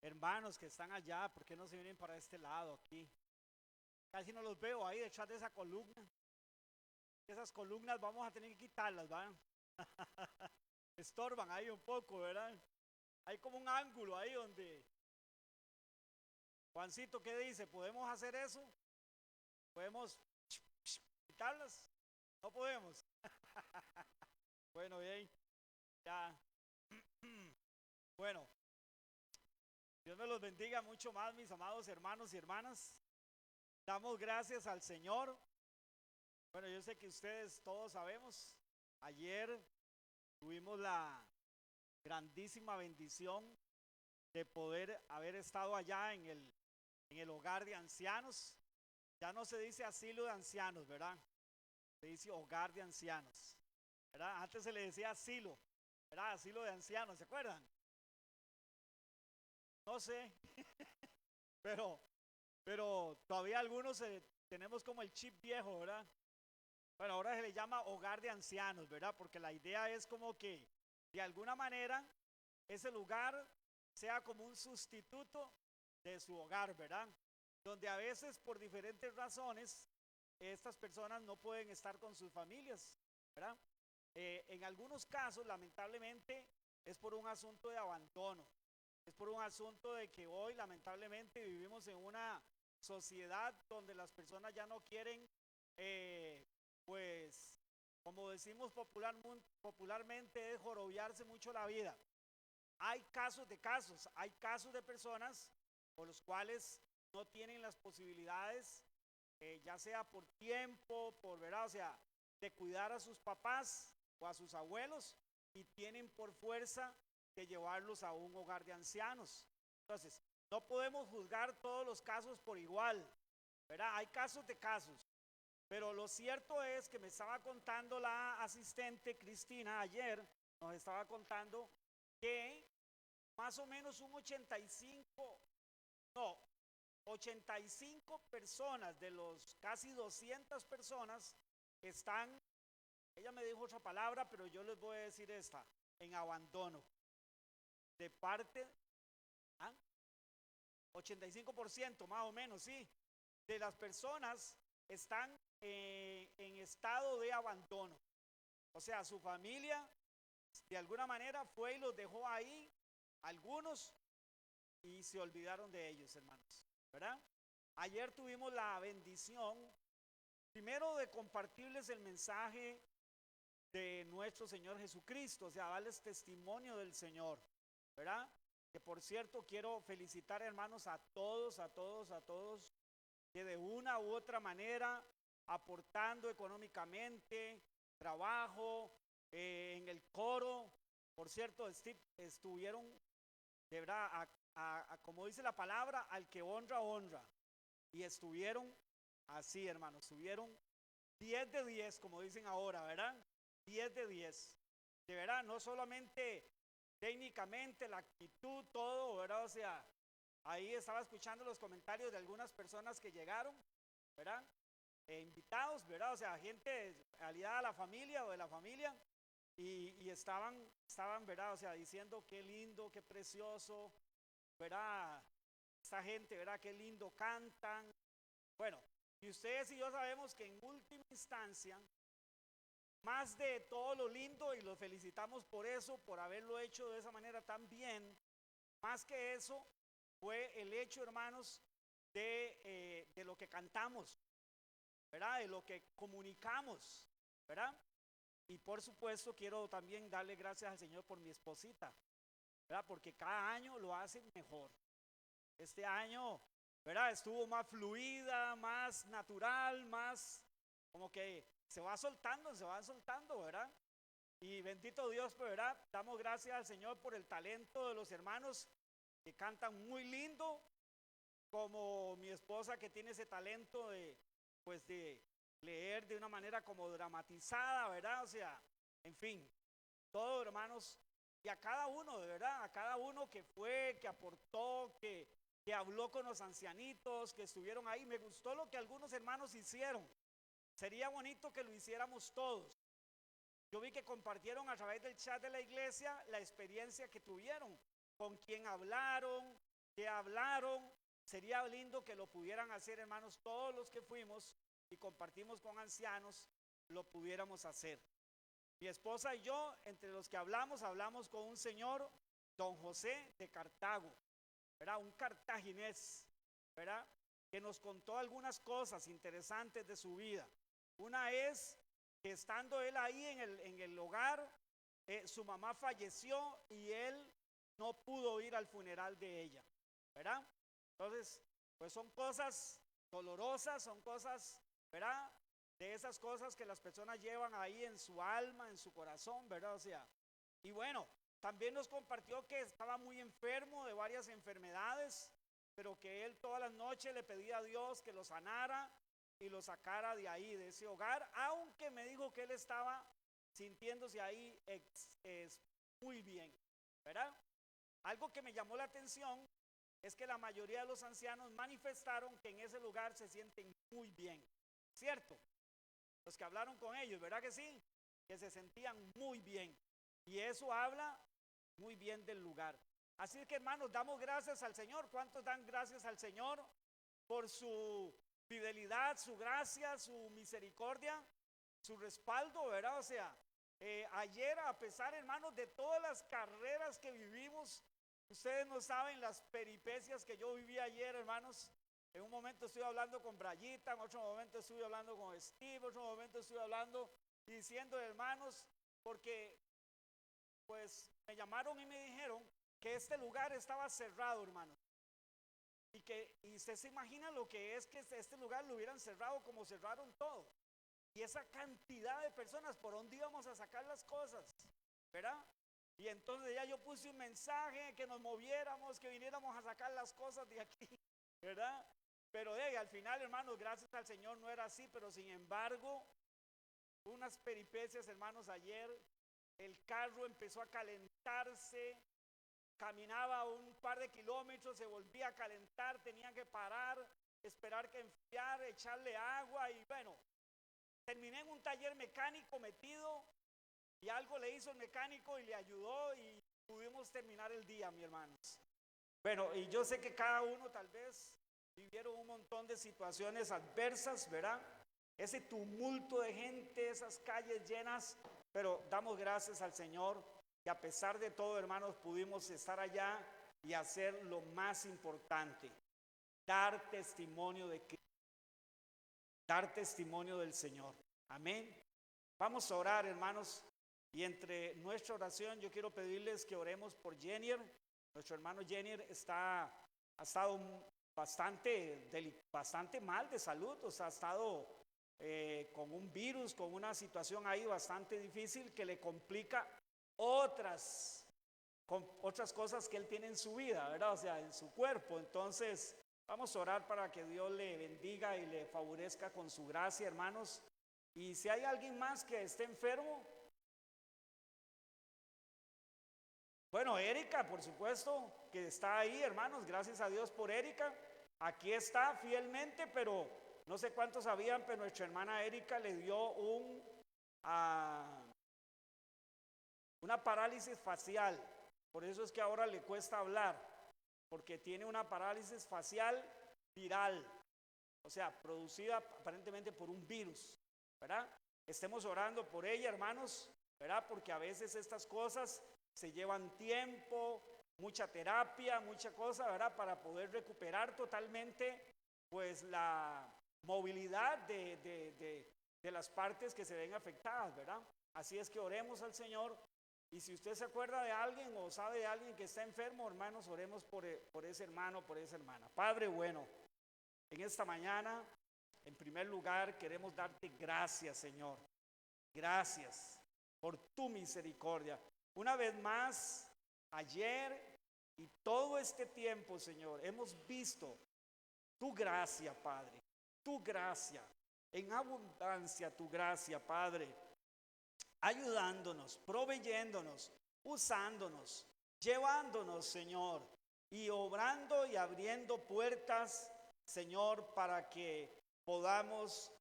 Hermanos que están allá, ¿por qué no se vienen para este lado aquí? Casi no los veo ahí detrás de esa columna. Esas columnas vamos a tener que quitarlas, ¿verdad? Estorban ahí un poco, ¿verdad? Hay como un ángulo ahí donde... Juancito, ¿qué dice? ¿Podemos hacer eso? ¿Podemos quitarlas? No podemos. Bueno, bien, ya. Bueno, Dios me los bendiga mucho más, mis amados hermanos y hermanas. Damos gracias al Señor. Bueno, yo sé que ustedes todos sabemos, ayer tuvimos la grandísima bendición de poder haber estado allá en el hogar de ancianos. Ya no se dice asilo de ancianos, ¿verdad? Se dice hogar de ancianos, ¿verdad? Antes se le decía asilo, ¿verdad? Asilo de ancianos, ¿se acuerdan? No sé, pero, pero todavía algunos tenemos como el chip viejo, ¿verdad? Bueno, ahora se le llama hogar de ancianos, ¿verdad? Porque la idea es como que de alguna manera ese lugar sea como un sustituto de su hogar, ¿verdad? Donde a veces por diferentes razones estas personas no pueden estar con sus familias, ¿verdad? En algunos casos, lamentablemente, es por un asunto de abandono, es por un asunto de que hoy, lamentablemente, vivimos en una sociedad donde las personas ya no quieren, eh, pues, como decimos popularmente, es jorobiarse mucho la vida. Hay casos, hay casos de personas por los cuales no tienen las posibilidades, ya sea por tiempo, por verdad, o sea, de cuidar a sus papás o a sus abuelos y tienen por fuerza que llevarlos a un hogar de ancianos. Entonces, no podemos juzgar todos los casos por igual, ¿verdad? Hay casos de casos, pero lo cierto es que me estaba contando la asistente Cristina ayer, nos estaba contando que más o menos un 85, no, 85 personas de los casi 200 personas están, ella me dijo otra palabra, pero yo les voy a decir esta, en abandono. De parte, ¿ah? 85% más o menos, sí, de las personas están en estado de abandono. O sea, su familia de alguna manera fue y los dejó ahí, algunos, y se olvidaron de ellos, hermanos, ¿verdad? Ayer tuvimos la bendición, primero de compartirles el mensaje de nuestro Señor Jesucristo, o sea, darles testimonio del Señor, ¿verdad? Que por cierto quiero felicitar, hermanos, a todos, a todos, a todos, que de una u otra manera, aportando económicamente, trabajo, en el coro, por cierto, estuvieron, de verdad, como dice la palabra, al que honra, honra. Y estuvieron así, hermanos, estuvieron 10 de 10, como dicen ahora, ¿verdad? 10 de 10. De verdad, no solamente técnicamente, la actitud, todo, ¿verdad? O sea, ahí estaba escuchando los comentarios de algunas personas que llegaron, ¿verdad? Invitados, ¿verdad? O sea, gente aliada a la familia o de la familia, y estaban, ¿verdad? O sea, diciendo qué lindo, qué precioso, ¿verdad? Esta gente, ¿verdad? Qué lindo cantan. Bueno, y ustedes y yo sabemos que en última instancia, más de todo lo lindo, y los felicitamos por eso, por haberlo hecho de esa manera tan bien, más que eso fue el hecho, hermanos, de lo que cantamos, ¿verdad? De lo que comunicamos, ¿verdad? Y por supuesto quiero también darle gracias al Señor por mi esposita, ¿verdad? Porque cada año lo hace mejor. Este año, ¿verdad? Estuvo más fluida, más natural, más como que se van soltando, ¿verdad? Y bendito Dios, pues, ¿verdad? Damos gracias al Señor por el talento de los hermanos que cantan muy lindo, como mi esposa que tiene ese talento pues, de leer de una manera como dramatizada, ¿verdad? O sea, en fin, todos hermanos, y a cada uno, de verdad, a cada uno que fue, que aportó, que habló con los ancianitos, que estuvieron ahí. Me gustó lo que algunos hermanos hicieron. Sería bonito que lo hiciéramos todos. Yo vi que compartieron a través del chat de la iglesia la experiencia que tuvieron, con quién hablaron, que hablaron, sería lindo que lo pudieran hacer, hermanos, todos los que fuimos y compartimos con ancianos, lo pudiéramos hacer. Mi esposa y yo, entre los que hablamos con un señor, don José de Cartago, ¿verdad? Un cartaginés, ¿verdad? Que nos contó algunas cosas interesantes de su vida. Una es que estando él ahí en el hogar, su mamá falleció y él no pudo ir al funeral de ella, ¿verdad? Entonces, pues son cosas dolorosas, son cosas, ¿verdad? De esas cosas que las personas llevan ahí en su alma, en su corazón, ¿verdad? O sea, y bueno, también nos compartió que estaba muy enfermo de varias enfermedades, pero que él todas las noches le pedía a Dios que lo sanara y lo sacara de ahí, de ese hogar, aunque me dijo que él estaba sintiéndose ahí muy bien, ¿verdad? Algo que me llamó la atención es que la mayoría de los ancianos manifestaron que en ese lugar se sienten muy bien, ¿cierto? Los que hablaron con ellos, ¿verdad que sí? Que se sentían muy bien. Y eso habla muy bien del lugar. Así que, hermanos, damos gracias al Señor. ¿Cuántos dan gracias al Señor por su fidelidad, su gracia, su misericordia, su respaldo, ¿verdad? O sea, ayer, a pesar, hermanos, de todas las carreras que vivimos, ustedes no saben las peripecias que yo viví ayer, hermanos. En un momento estuve hablando con Brayita, en otro momento estuve hablando con Steve, en otro momento estuve hablando y diciendo, hermanos, porque pues me llamaron y me dijeron que este lugar estaba cerrado, hermanos. Y usted se imagina lo que es que este lugar lo hubieran cerrado como cerraron todo. Y esa cantidad de personas, ¿por dónde íbamos a sacar las cosas? ¿Verdad? Y entonces ya yo puse un mensaje que nos moviéramos, que viniéramos a sacar las cosas de aquí, ¿verdad? Pero al final, hermanos, gracias al Señor no era así, pero sin embargo, unas peripecias, hermanos, ayer el carro empezó a calentarse, caminaba un par de kilómetros, se volvía a calentar, tenían que parar, esperar que enfriara, echarle agua y bueno, terminé en un taller mecánico metido y algo le hizo el mecánico y le ayudó y pudimos terminar el día, mis hermanos. Bueno, y yo sé que cada uno tal vez vivieron un montón de situaciones adversas, ¿verdad? Ese tumulto de gente, esas calles llenas, pero damos gracias al Señor que a pesar de todo, hermanos, pudimos estar allá y hacer lo más importante, dar testimonio de Cristo, dar testimonio del Señor. Amén. Vamos a orar, hermanos, y entre nuestra oración yo quiero pedirles que oremos por Jennifer. Nuestro hermano Jennifer ha estado bastante mal de salud, o sea, ha estado con un virus, con una situación ahí bastante difícil que le complica otras cosas que él tiene en su vida, ¿verdad? O sea, en su cuerpo. Entonces, vamos a orar para que Dios le bendiga y le favorezca con su gracia, hermanos. Y si hay alguien más que esté enfermo, bueno, Erika, por supuesto, que está ahí, hermanos, gracias a Dios por Erika. Aquí está fielmente, pero no sé cuántos sabían, pero nuestra hermana Erika le dio una parálisis facial. Por eso es que ahora le cuesta hablar, porque tiene una parálisis facial viral, o sea, producida aparentemente por un virus, ¿verdad? Estemos orando por ella, hermanos, ¿verdad? Porque a veces estas cosas se llevan tiempo, mucha terapia, mucha cosa, ¿verdad? Para poder recuperar totalmente, pues, la movilidad de las partes que se ven afectadas, ¿verdad? Así es que oremos al Señor. Y si usted se acuerda de alguien o sabe de alguien que está enfermo, hermanos, oremos por ese hermano, por esa hermana. Padre bueno, en esta mañana, en primer lugar, queremos darte gracias, Señor. Gracias por tu misericordia. Una vez más, ayer y todo este tiempo, Señor, hemos visto tu gracia, Padre. Tu gracia, en abundancia tu gracia, Padre, ayudándonos, proveyéndonos, usándonos, llevándonos, Señor, y obrando y abriendo puertas, Señor, para que podamos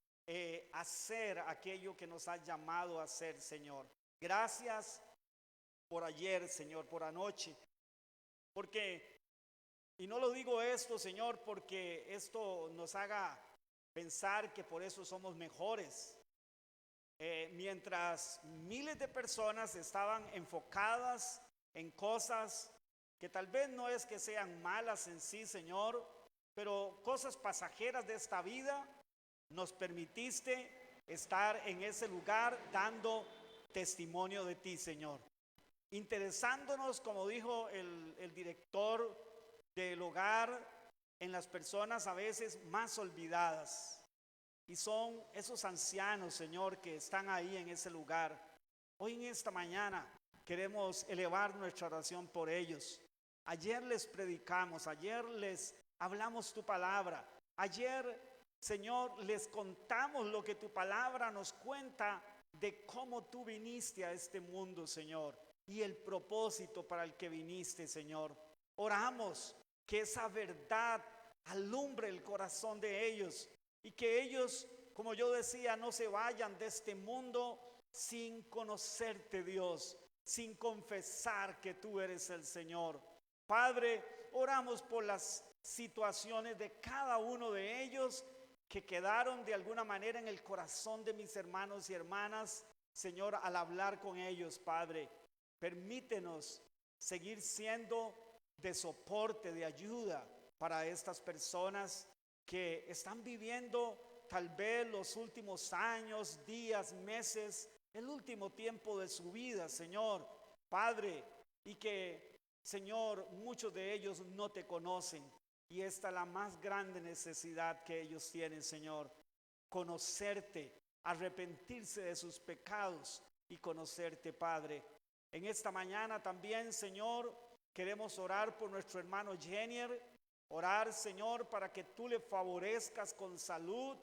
hacer aquello que nos has llamado a hacer, Señor. Gracias por ayer, Señor, por anoche, porque Y no lo digo esto, Señor, porque esto nos haga pensar que por eso somos mejores. Mientras miles de personas estaban enfocadas en cosas que tal vez no es que sean malas en sí, Señor, pero cosas pasajeras de esta vida, nos permitiste estar en ese lugar dando testimonio de ti, Señor. Interesándonos, como dijo el director del hogar, en las personas a veces más olvidadas. Y son esos ancianos, Señor, que están ahí en ese lugar. Hoy en esta mañana queremos elevar nuestra oración por ellos. Ayer les predicamos, ayer les hablamos tu palabra. Ayer, Señor, les contamos lo que tu palabra nos cuenta de cómo tú viniste a este mundo, Señor, y el propósito para el que viniste, Señor. Oramos que esa verdad alumbre el corazón de ellos y que ellos, como yo decía, no se vayan de este mundo sin conocerte, Dios, sin confesar que tú eres el Señor. Padre, oramos por las situaciones de cada uno de ellos que quedaron de alguna manera en el corazón de mis hermanos y hermanas, Señor, al hablar con ellos, Padre. Permítenos seguir siendo de soporte, de ayuda para estas personas que están viviendo tal vez los últimos años, días, meses, el último tiempo de su vida, Señor, Padre, y que, Señor, muchos de ellos no te conocen. Y esta es la más grande necesidad que ellos tienen, Señor, conocerte, arrepentirse de sus pecados y conocerte, Padre. En esta mañana también, Señor, queremos orar por nuestro hermano Jenier, orar, Señor, para que tú le favorezcas con salud,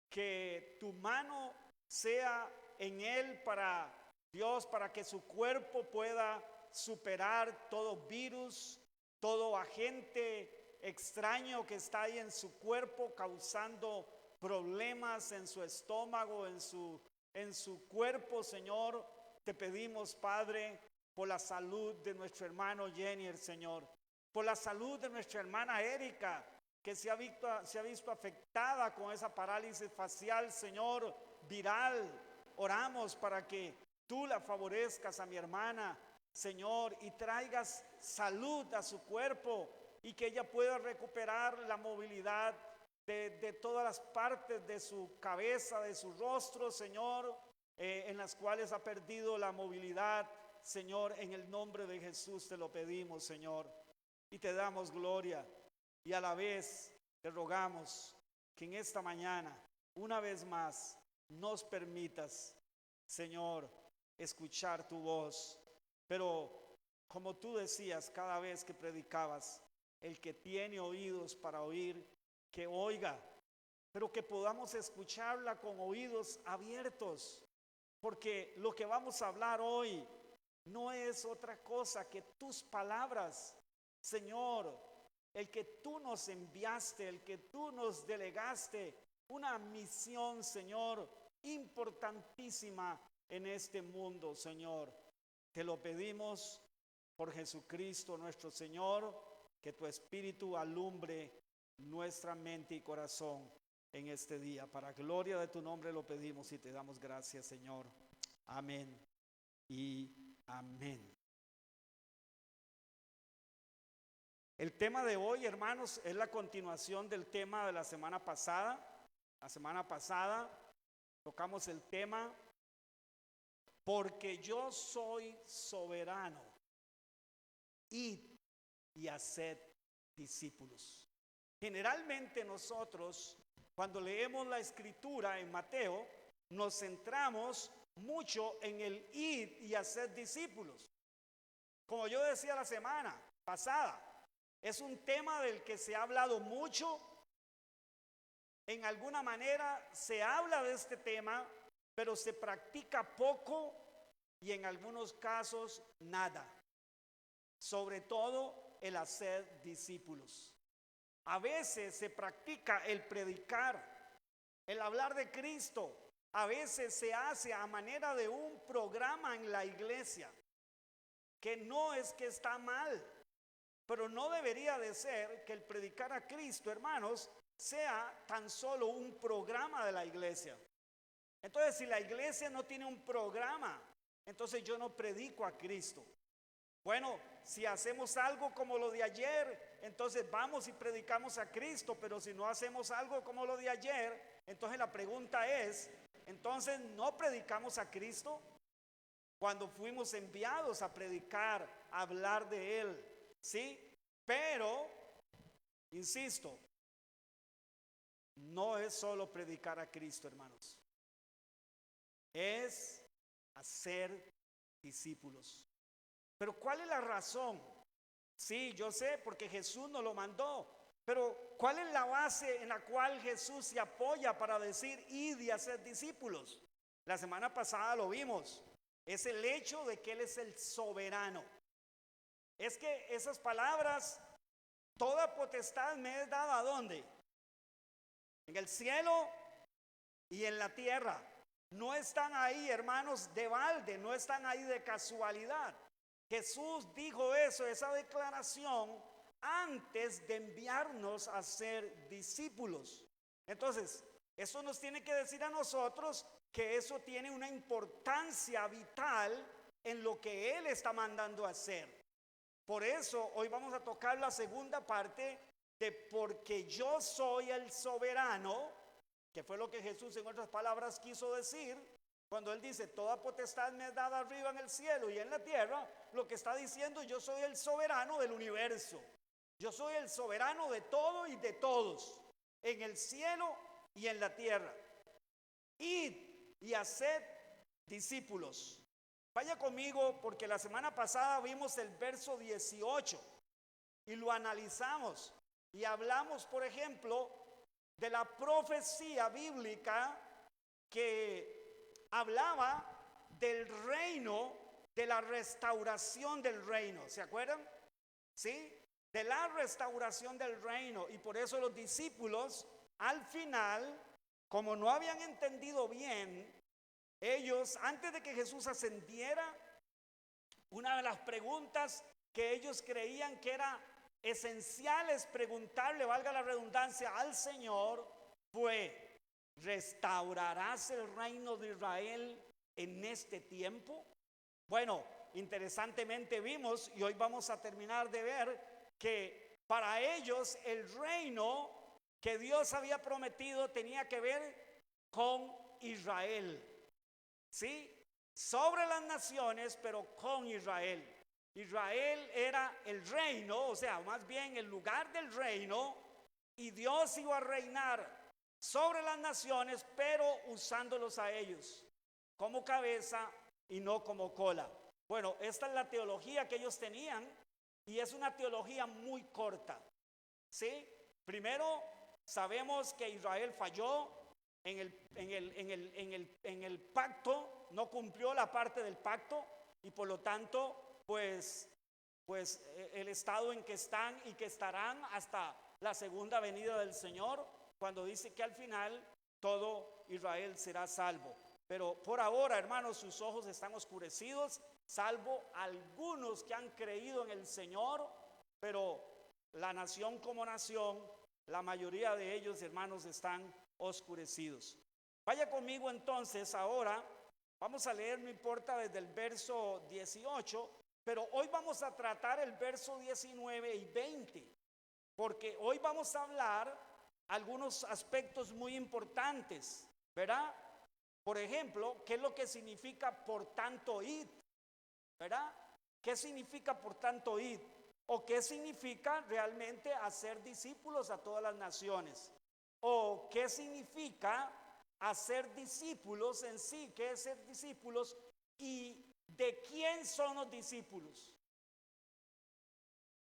que tu mano sea en él para Dios, para que su cuerpo pueda superar todo virus, todo agente extraño que está ahí en su cuerpo causando problemas en su estómago, en su cuerpo, Señor. Te pedimos, Padre, por la salud de nuestro hermano Jenier, Señor, por la salud de nuestra hermana Erika, que se ha visto afectada con esa parálisis facial, Señor, viral. Oramos para que tú la favorezcas a mi hermana, Señor, y traigas salud a su cuerpo y que ella pueda recuperar la movilidad de todas las partes de su cabeza, de su rostro, Señor, en las cuales ha perdido la movilidad. Señor, en el nombre de Jesús te lo pedimos, Señor, y te damos gloria, y a la vez te rogamos que en esta mañana, una vez más, nos permitas, Señor, escuchar tu voz. Pero como tú decías cada vez que predicabas, el que tiene oídos para oír, que oiga, pero que podamos escucharla con oídos abiertos, porque lo que vamos a hablar hoy no es otra cosa que tus palabras, Señor, el que tú nos enviaste, el que tú nos delegaste, una misión, Señor, importantísima en este mundo, Señor. Te lo pedimos por Jesucristo nuestro Señor, que tu Espíritu alumbre nuestra mente y corazón en este día. Para gloria de tu nombre lo pedimos y te damos gracias, Señor. Amén y amén. El tema de hoy, hermanos, es la continuación del tema de la semana pasada. La semana pasada tocamos el tema porque yo soy soberano. Id y haced discípulos. Generalmente nosotros, cuando leemos la escritura en Mateo, nos centramos mucho en el id y hacer discípulos. Como yo decía la semana pasada, es un tema del que se ha hablado mucho. En alguna manera se habla de este tema, pero se practica poco y en algunos casos nada. Sobre todo el hacer discípulos. A veces se practica el predicar, el hablar de Cristo. A veces se hace a manera de un programa en la iglesia, que no es que está mal, Pero no debería de ser que el predicar a Cristo, hermanos, sea tan solo un programa de la iglesia. Entonces, si la iglesia no tiene un programa, entonces yo no predico a Cristo. Bueno, si hacemos algo como lo de ayer, entonces vamos y predicamos a Cristo, pero si no hacemos algo como lo de ayer, entonces la pregunta es, entonces no predicamos a Cristo cuando fuimos enviados a predicar, a hablar de Él, ¿sí? Pero, insisto, no es solo predicar a Cristo, hermanos, es hacer discípulos. Pero ¿cuál es la razón? Sí, yo sé, porque Jesús nos lo mandó. Pero ¿cuál es la base en la cual Jesús se apoya para decir id y hacer discípulos? La semana pasada lo vimos. Es el hecho de que Él es el soberano. Es que esas palabras, toda potestad me es dada, ¿dónde? En el cielo y en la tierra. No están ahí, hermanos, de balde, no están ahí de casualidad. Jesús dijo eso, esa declaración, antes de enviarnos a ser discípulos. Entonces, eso nos tiene que decir a nosotros que eso tiene una importancia vital en lo que Él está mandando a hacer. Por eso, hoy vamos a tocar la segunda parte de porque yo soy el soberano, que fue lo que Jesús en otras palabras quiso decir. Cuando Él dice, toda potestad me es dada arriba en el cielo y en la tierra, lo que está diciendo, yo soy el soberano del universo. Yo soy el soberano de todo y de todos, en el cielo y en la tierra. Id y haced discípulos. Vaya conmigo, porque la semana pasada vimos el verso 18 y lo analizamos y hablamos, por ejemplo, de la profecía bíblica que hablaba del reino, de la restauración del reino. ¿Se acuerdan? ¿Sí? De la restauración del reino. Y por eso los discípulos, al final, como no habían entendido bien, ellos, antes de que Jesús ascendiera, una de las preguntas que ellos creían que era esenciales preguntarle, valga la redundancia, al Señor, fue: ¿restaurarás el reino de Israel en este tiempo? Bueno, interesantemente vimos, y hoy vamos a terminar de ver, que para ellos el reino que Dios había prometido tenía que ver con Israel. ¿Sí? Sobre las naciones, pero con Israel. Israel era el reino, o sea, más bien el lugar del reino, y Dios iba a reinar sobre las naciones, pero usándolos a ellos como cabeza y no como cola. Bueno, esta es la teología que ellos tenían, y es una teología muy corta. ¿Sí? Primero, sabemos que Israel falló en el pacto, no cumplió la parte del pacto, y por lo tanto, pues el estado en que están y que estarán hasta la segunda venida del Señor, cuando dice que al final todo Israel será salvo. Pero por ahora, hermanos, sus ojos están oscurecidos, salvo algunos que han creído en el Señor, pero la nación como nación, la mayoría de ellos, hermanos, están oscurecidos. Vaya conmigo entonces ahora, vamos a leer, no importa, desde el verso 18, pero hoy vamos a tratar el verso 19 y 20, porque hoy vamos a hablar algunos aspectos muy importantes, ¿verdad? Por ejemplo, ¿qué es lo que significa por tanto id? ¿Verdad? ¿Qué significa por tanto id? ¿O qué significa realmente hacer discípulos a todas las naciones? ¿O qué significa hacer discípulos en sí? ¿Qué es ser discípulos? ¿Y de quién son los discípulos?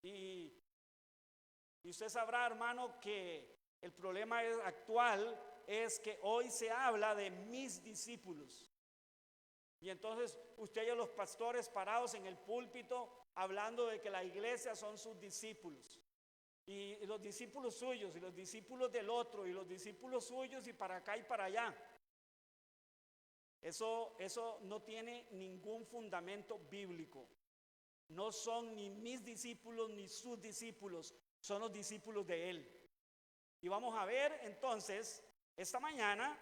Y usted sabrá, hermano, que el problema actual es que hoy se habla de mis discípulos. Y entonces usted y los pastores parados en el púlpito hablando de que la iglesia son sus discípulos. Y los discípulos suyos, y los discípulos del otro, y los discípulos suyos, y para acá y para allá. Eso no tiene ningún fundamento bíblico. no son ni mis discípulos ni sus discípulos, son los discípulos de Él. Y vamos a ver entonces esta mañana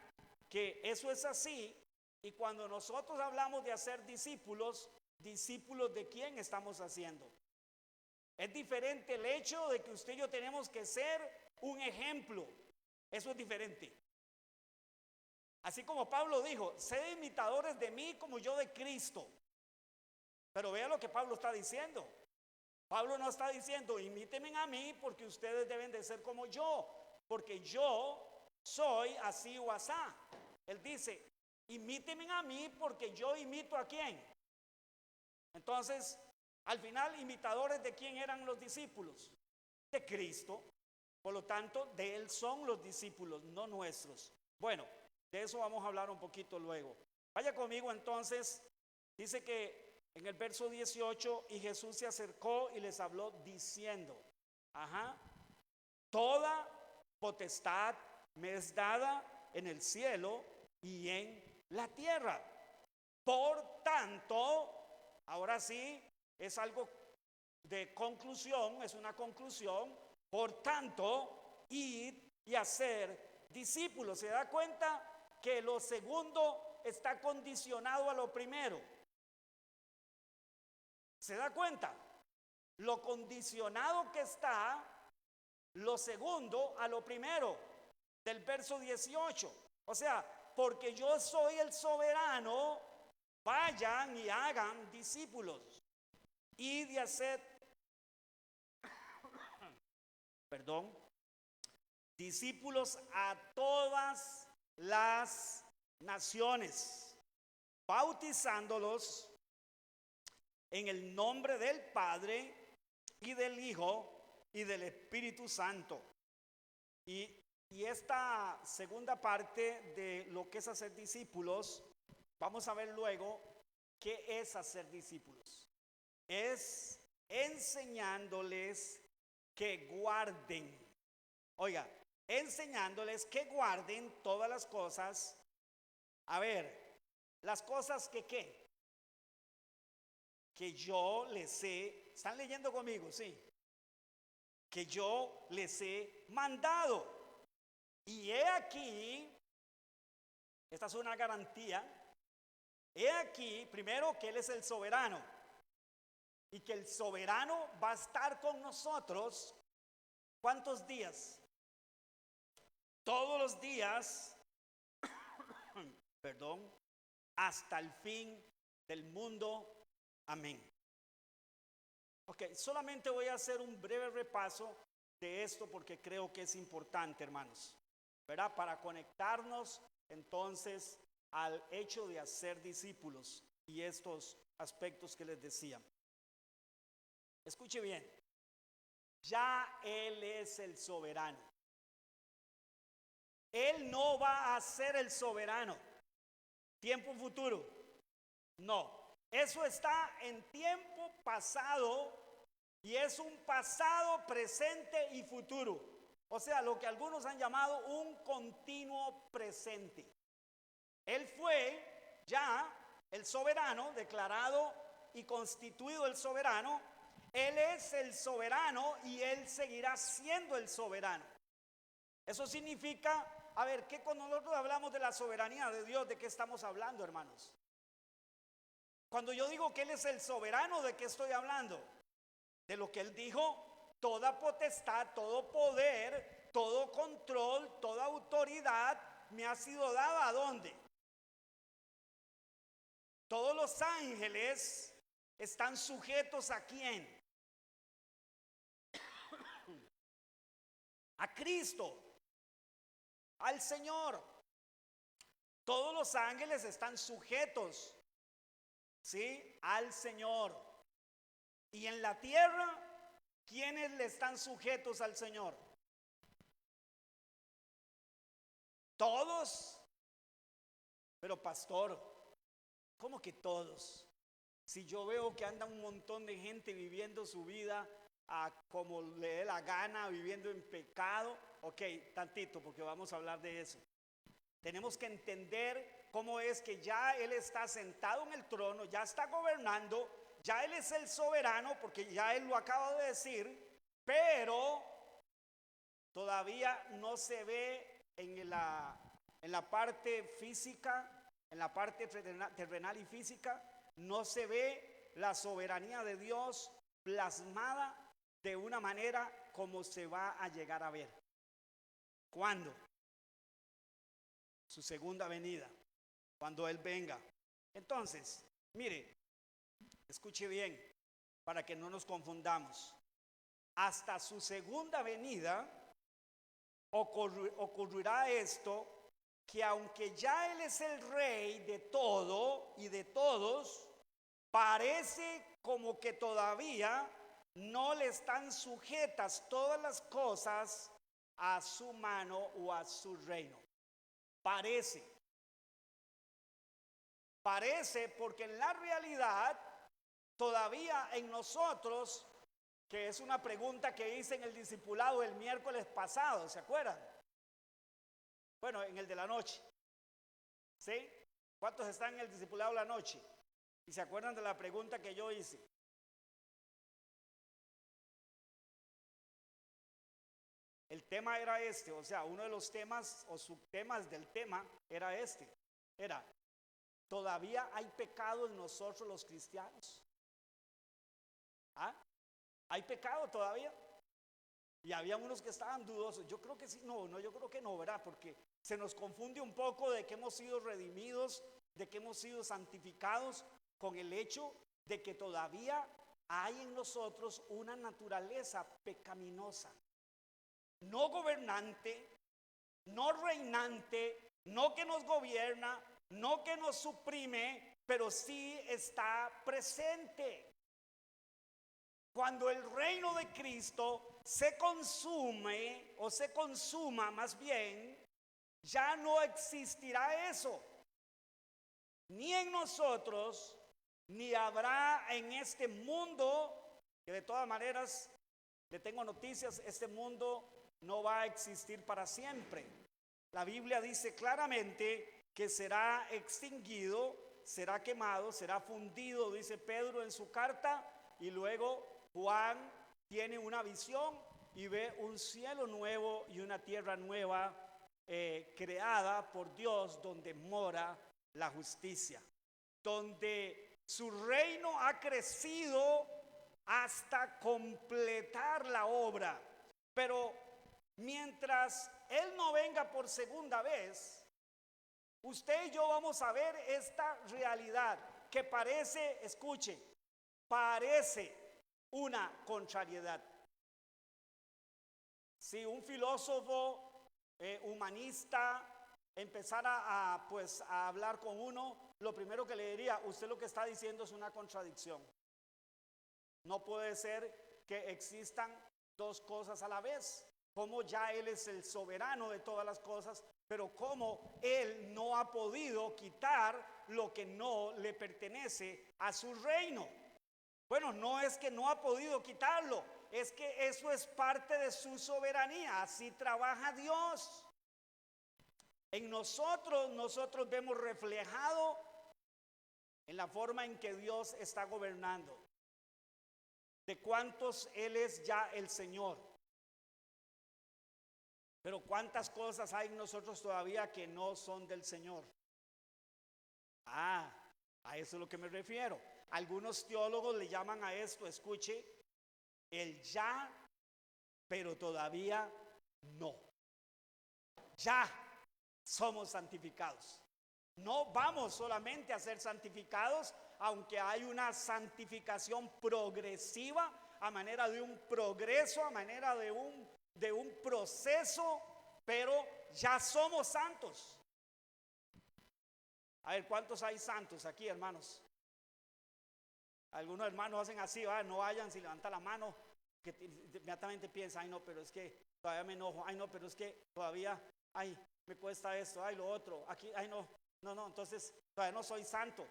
que eso es así. Y cuando nosotros hablamos de hacer discípulos, ¿discípulos de quién estamos haciendo? Es diferente el hecho de que usted y yo tenemos que ser un ejemplo. Eso es diferente. Así como Pablo dijo, sed imitadores de mí como yo de Cristo. Pero vea lo que Pablo está diciendo. Pablo no está diciendo, imítenme a mí porque ustedes deben de ser como yo, porque yo soy así o asá. Él dice, imítenme a mí porque yo imito a quién. Entonces, al final, imitadores de quién eran los discípulos? De Cristo. Por lo tanto, de Él son los discípulos, no nuestros. Bueno, de eso vamos a hablar un poquito luego. Vaya conmigo entonces, dice que en el verso 18, y Jesús se acercó y les habló diciendo, toda potestad me es dada en el cielo y en la tierra. Por tanto, ahora sí, es algo de conclusión, es una conclusión. Por tanto, id y hacer discípulos. ¿Se da cuenta que lo segundo está condicionado a lo primero? ¿Se da cuenta? Lo condicionado que está lo segundo a lo primero del verso 18. O sea, porque yo soy el soberano, vayan y hagan discípulos. Y de hacer, discípulos a todas las naciones, bautizándolos en el nombre del Padre y del Hijo y del Espíritu Santo. Y esta segunda parte de lo que es hacer discípulos, vamos a ver luego qué es hacer discípulos. Es enseñándoles que guarden. Oiga, enseñándoles que guarden todas las cosas. A ver, las cosas que ¿qué? Que yo les he, ¿están leyendo conmigo? Sí. Que yo les he mandado. Y he aquí, esta es una garantía, he aquí, primero, que Él es el soberano. Y que el soberano va a estar con nosotros, ¿cuántos días? Todos los días, hasta el fin del mundo. Amén. Ok, solamente voy a hacer un breve repaso de esto porque creo que es importante, hermanos, ¿verdad? Para conectarnos entonces al hecho de hacer discípulos y estos aspectos que les decía. Escuche bien, ya Él es el soberano. Él no va a ser el soberano. Tiempo futuro. No. Eso está en tiempo pasado y es un pasado, presente y futuro. O sea, lo que algunos han llamado un continuo presente. Él fue ya el soberano, declarado y constituido el soberano. Él es el soberano y Él seguirá siendo el soberano. Eso significa, a ver, que cuando nosotros hablamos de la soberanía de Dios, ¿de qué estamos hablando, hermanos? Cuando yo digo que Él es el soberano, ¿de qué estoy hablando? De lo que Él dijo, toda potestad, todo poder, todo control, toda autoridad me ha sido dada. ¿A dónde? Todos los ángeles están sujetos ¿a quién? A Cristo, al Señor. Todos los ángeles están sujetos, ¿sí? Al Señor. Y en la tierra, ¿quiénes le están sujetos al Señor? Todos. Pero pastor, ¿cómo que todos? Si yo veo que anda un montón de gente viviendo su vida como le dé la gana, viviendo en pecado. Ok, tantito, porque vamos a hablar de eso. Tenemos que entender cómo es que ya Él está sentado en el trono, ya está gobernando, ya Él es el soberano, porque ya Él lo acaba de decir, pero todavía no se ve en la parte física, en la parte terrenal y física, no se ve la soberanía de Dios plasmada de una manera como se va a llegar a ver. ¿Cuándo? Su segunda venida, cuando Él venga. Entonces, mire, escuche bien, para que no nos confundamos. Hasta su segunda venida ocurrirá esto, que aunque ya Él es el rey de todo y de todos, parece como que todavía no le están sujetas todas las cosas a su mano o a su reino. Parece porque en la realidad todavía en nosotros, que es una pregunta que hice en el discipulado el miércoles pasado, ¿se acuerdan? Bueno, en el de la noche, ¿sí? ¿Cuántos están en el discipulado de la noche? ¿Y se acuerdan de la pregunta que yo hice? El tema era este, o sea, uno de los temas o subtemas del tema era este. Era, ¿todavía hay pecado en nosotros los cristianos? ¿Ah? ¿Hay pecado todavía? Y había unos que estaban dudosos. Yo creo que sí, no, yo creo que no, ¿verdad? Porque se nos confunde un poco de que hemos sido redimidos, de que hemos sido santificados, con el hecho de que todavía hay en nosotros una naturaleza pecaminosa, no gobernante, no reinante, no que nos gobierna, no que nos suprime, pero sí está presente. Cuando el reino de Cristo se consume o se consuma más bien, ya no existirá eso, ni en nosotros, ni habrá en este mundo, que de todas maneras, le tengo noticias, este mundo no va a existir para siempre. La Biblia dice claramente que será extinguido, será quemado, será fundido, dice Pedro en su carta, y luego Juan tiene una visión y ve un cielo nuevo y una tierra nueva creada por Dios, donde mora la justicia, donde su reino ha crecido hasta completar la obra. Pero mientras Él no venga por segunda vez, usted y yo vamos a ver esta realidad que parece, escuche, parece una contrariedad. Si un filósofo humanista empezara a hablar con uno, lo primero que le diría, usted lo que está diciendo es una contradicción. No puede ser que existan dos cosas a la vez. Como ya Él es el soberano de todas las cosas, pero como Él no ha podido quitar lo que no le pertenece a su reino. Bueno, no es que no ha podido quitarlo, es que eso es parte de su soberanía. Así trabaja Dios. En nosotros vemos reflejado en la forma en que Dios está gobernando, de cuántos Él es ya el Señor. Pero cuántas cosas hay en nosotros todavía que no son del Señor. A eso es lo que me refiero. Algunos teólogos le llaman a esto, escuche, el ya, pero todavía no. Ya somos santificados. No vamos solamente a ser santificados, aunque hay una santificación progresiva, a manera de un progreso, a manera de un proceso, pero ya somos santos. A ver, ¿cuántos hay santos aquí, hermanos? Algunos hermanos hacen así, no vayan, si levanta la mano, que inmediatamente piensa, ay no, pero es que todavía me enojo, ay no, pero es que todavía, ay, me cuesta esto, ay lo otro, aquí, ay no, entonces todavía no soy santo.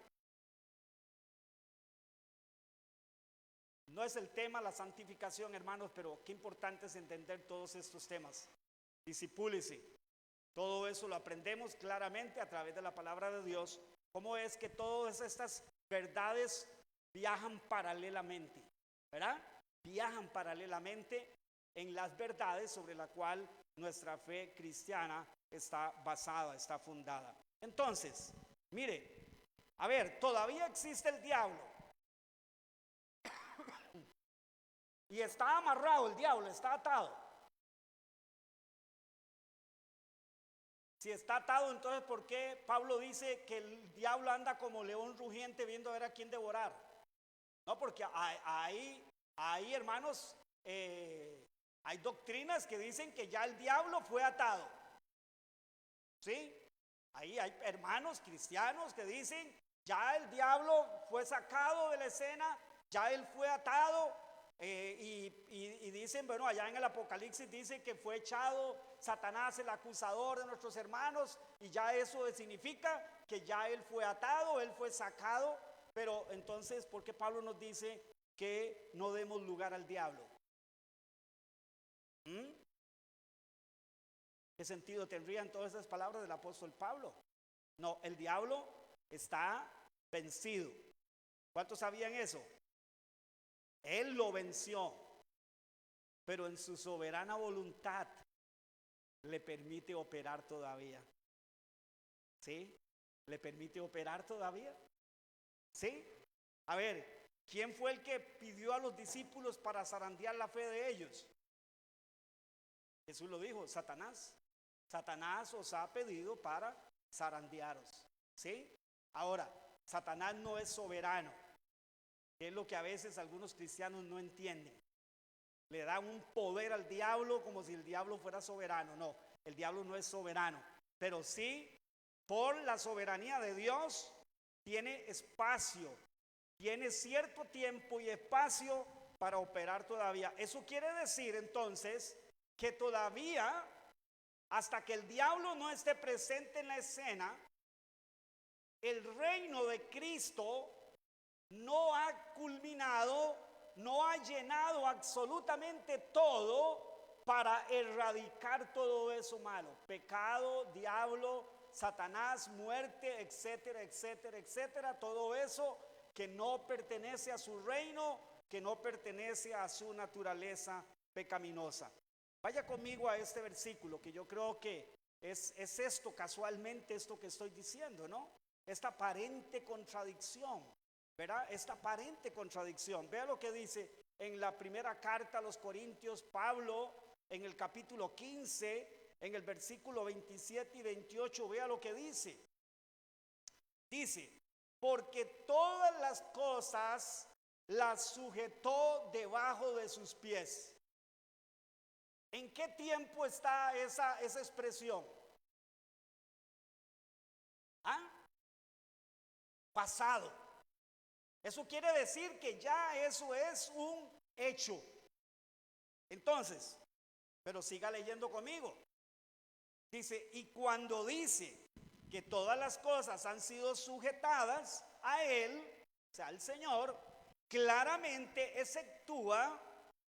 No es el tema la santificación, hermanos, pero qué importante es entender todos estos temas. Discipúlese. Todo eso lo aprendemos claramente a través de la palabra de Dios. ¿Cómo es que todas estas verdades viajan paralelamente, ¿verdad? Viajan paralelamente en las verdades sobre la cual nuestra fe cristiana está basada, está fundada. Entonces, mire, a ver, todavía existe el diablo y está amarrado el diablo, está atado. Si está atado, entonces ¿por qué Pablo dice que el diablo anda como león rugiente viendo a ver a quién devorar? No, porque hay hermanos, hay doctrinas que dicen que ya el diablo fue atado. ¿Sí? Ahí hay hermanos cristianos que dicen, ya el diablo fue sacado de la escena, ya él fue atado, y dicen, bueno, allá en el Apocalipsis dice que fue echado Satanás, el acusador de nuestros hermanos, y ya eso significa que ya él fue atado, él fue sacado. Pero entonces, ¿por qué Pablo nos dice que no demos lugar al diablo? ¿Qué sentido tendrían todas esas palabras del apóstol Pablo? No, el diablo está vencido. ¿Cuántos sabían eso? Él lo venció, pero en su soberana voluntad le permite operar todavía. ¿Sí? ¿Le permite operar todavía? ¿Sí? A ver, ¿quién fue el que pidió a los discípulos para zarandear la fe de ellos? Jesús lo dijo, Satanás. Satanás os ha pedido para zarandearos. ¿Sí? Ahora, Satanás no es soberano, que es lo que a veces algunos cristianos no entienden. Le dan un poder al diablo como si el diablo fuera soberano. No, el diablo no es soberano, pero sí, por la soberanía de Dios, tiene espacio, tiene cierto tiempo y espacio para operar todavía. Eso quiere decir entonces que todavía, hasta que el diablo no esté presente en la escena, el reino de Cristo no ha culminado, no ha llenado absolutamente todo para erradicar todo eso malo. Pecado, diablo, Satanás, muerte, etcétera, etcétera, etcétera. Todo eso que no pertenece a su reino, que no pertenece a su naturaleza pecaminosa. Vaya conmigo a este versículo, que yo creo que es esto, casualmente esto que estoy diciendo, ¿no? Esta aparente contradicción, ¿verdad? Esta aparente contradicción. Vea lo que dice en la primera carta a los Corintios, Pablo, en el capítulo 15, en el versículo 27 y 28, vea lo que dice. Dice, porque todas las cosas las sujetó debajo de sus pies. ¿En qué tiempo está esa expresión? ¿Ah? Pasado. Eso quiere decir que ya eso es un hecho. Entonces, pero siga leyendo conmigo. Dice, y cuando dice que todas las cosas han sido sujetadas a Él, o sea, al Señor, claramente exceptúa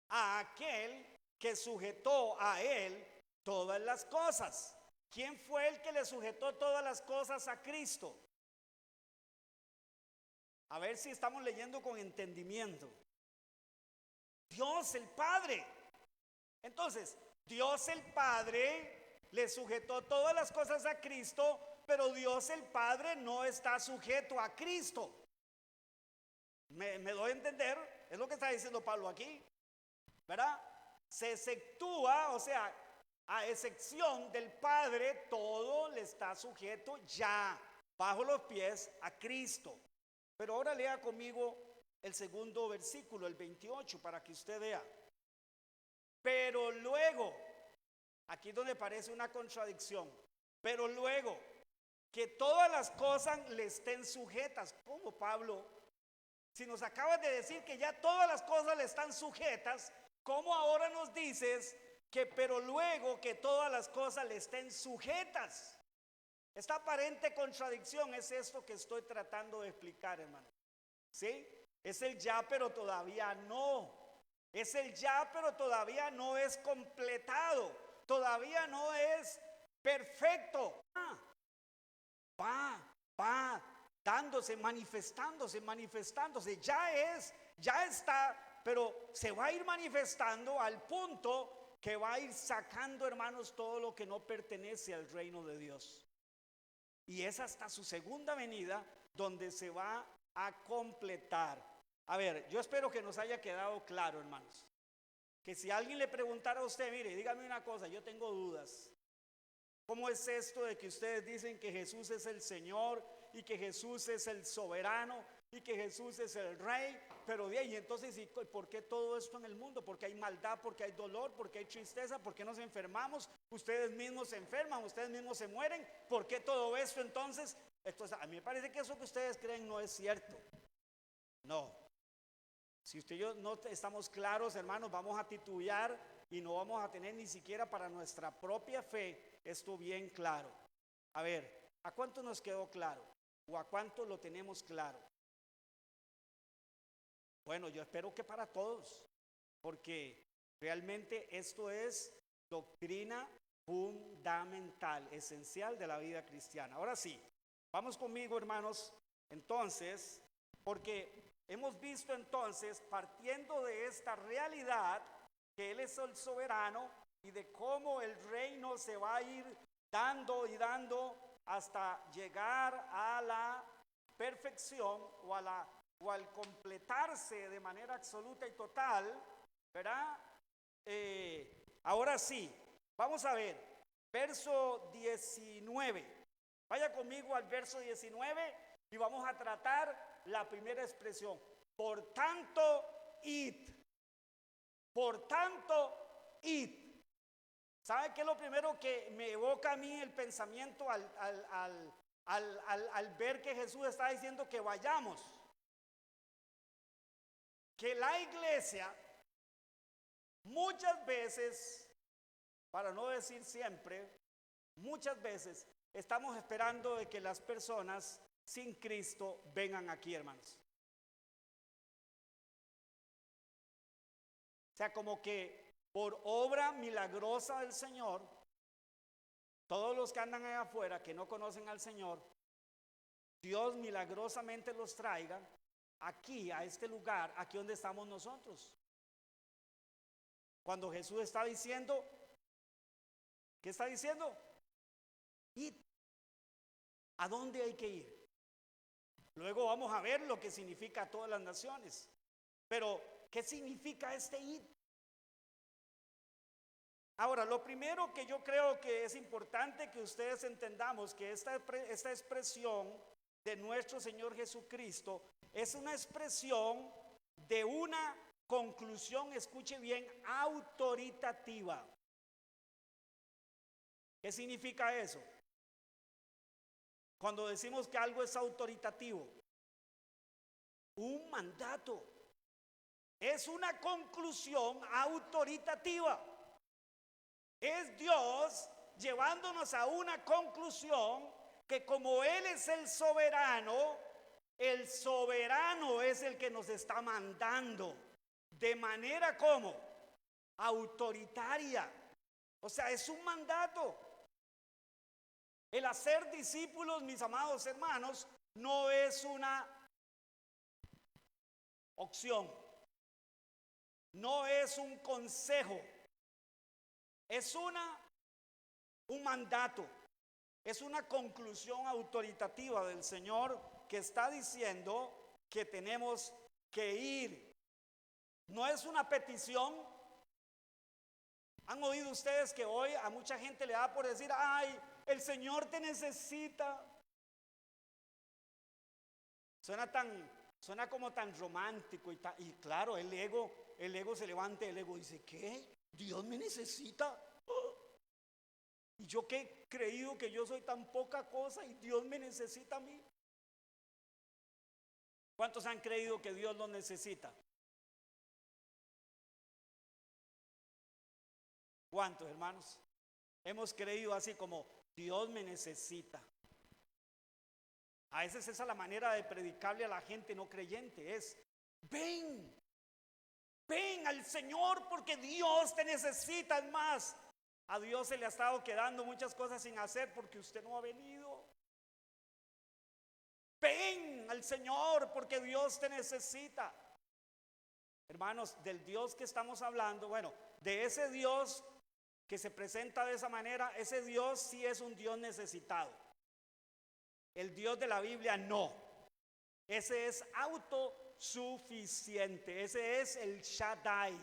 a aquel que sujetó a Él todas las cosas. ¿Quién fue el que le sujetó todas las cosas a Cristo? A ver si estamos leyendo con entendimiento. Dios el Padre. Entonces, Dios el Padre le sujetó todas las cosas a Cristo, pero Dios el Padre no está sujeto a Cristo. ¿Me doy a entender? Es lo que está diciendo Pablo aquí, ¿verdad? Se exceptúa, o sea, a excepción del Padre, todo le está sujeto ya, bajo los pies, a Cristo. Pero ahora lea conmigo el segundo versículo, el 28, para que usted vea. Pero luego, aquí es donde parece una contradicción, pero luego que todas las cosas le estén sujetas. ¿Cómo, Pablo? Si nos acabas de decir que ya todas las cosas le están sujetas, ¿cómo ahora nos dices que pero luego que todas las cosas le estén sujetas? Esta aparente contradicción es esto que estoy tratando de explicar, hermano. ¿Sí? Es el ya, pero todavía no. Es el ya, pero todavía no es completado. Todavía no es perfecto. Va dándose, manifestándose, manifestándose. Ya está, pero se va a ir manifestando al punto que va a ir sacando, hermanos, todo lo que no pertenece al reino de Dios. Y es hasta su segunda venida donde se va a completar. A ver, yo espero que nos haya quedado claro, hermanos, que si alguien le preguntara a usted, mire, dígame una cosa, yo tengo dudas. ¿Cómo es esto de que ustedes dicen que Jesús es el Señor y que Jesús es el soberano y que Jesús es el Rey? Pero de ahí, entonces, ¿y por qué todo esto en el mundo? Porque hay maldad, porque hay dolor, porque hay tristeza, porque nos enfermamos, ustedes mismos se enferman, ustedes mismos se mueren. ¿Por qué todo esto entonces? Entonces, a mí me parece que eso que ustedes creen no es cierto. No. Si usted y yo no estamos claros, hermanos, vamos a titubear y no vamos a tener ni siquiera para nuestra propia fe esto bien claro. A ver, ¿a cuánto nos quedó claro? ¿O a cuánto lo tenemos claro? Bueno, yo espero que para todos, porque realmente esto es doctrina fundamental, esencial de la vida cristiana. Ahora sí, vamos conmigo, hermanos, entonces, porque hemos visto entonces, partiendo de esta realidad, que Él es el soberano y de cómo el reino se va a ir dando y dando hasta llegar a la perfección o al completarse de manera absoluta y total, ¿verdad? Ahora sí, vamos a ver, verso 19. Vaya conmigo al verso 19 y vamos a tratar la primera expresión. Por tanto, id. Por tanto, id. ¿Sabe qué es lo primero que me evoca a mí el pensamiento al ver que Jesús está diciendo que vayamos? Que la iglesia muchas veces, para no decir siempre, muchas veces estamos esperando de que las personas sin Cristo vengan aquí, hermanos. O sea, como que por obra milagrosa del Señor, todos los que andan allá afuera que no conocen al Señor, Dios milagrosamente los traiga aquí, a este lugar, aquí donde estamos nosotros. Cuando Jesús está diciendo, ¿qué está diciendo? Id. ¿A dónde hay que ir? Luego vamos a ver lo que significa todas las naciones. Pero, ¿qué significa este id? Ahora, lo primero que yo creo que es importante que ustedes entendamos que esta expresión de nuestro Señor Jesucristo es una expresión de una conclusión, escuche bien, autoritativa. ¿Qué significa eso? Cuando decimos que algo es autoritativo, un mandato, es una conclusión autoritativa. Es Dios llevándonos a una conclusión que como Él es el soberano es el que nos está mandando. De manera como autoritaria. O sea, es un mandato. El hacer discípulos, mis amados hermanos, no es una opción. No es un consejo. Es un mandato, es una conclusión autoritativa del Señor que está diciendo que tenemos que ir. No es una petición. ¿Han oído ustedes que hoy a mucha gente le da por decir, ay, el Señor te necesita? Suena como tan romántico y claro, el ego se levanta, el ego dice, ¿qué? ¿Dios me necesita? Y yo que he creído que yo soy tan poca cosa y Dios me necesita a mí. ¿Cuántos han creído que Dios los necesita? ¿Cuántos, hermanos? Hemos creído así como Dios me necesita. A veces esa es la manera de predicarle a la gente no creyente, es ven al Señor porque Dios te necesita. Es más, a Dios se le ha estado quedando muchas cosas sin hacer porque usted no ha venido. Ven al Señor porque Dios te necesita. Hermanos, del Dios que estamos hablando, bueno, de ese Dios que se presenta de esa manera, ese Dios sí es un Dios necesitado. El Dios de la Biblia no. Ese es autosuficiente. Ese es el Shaddai.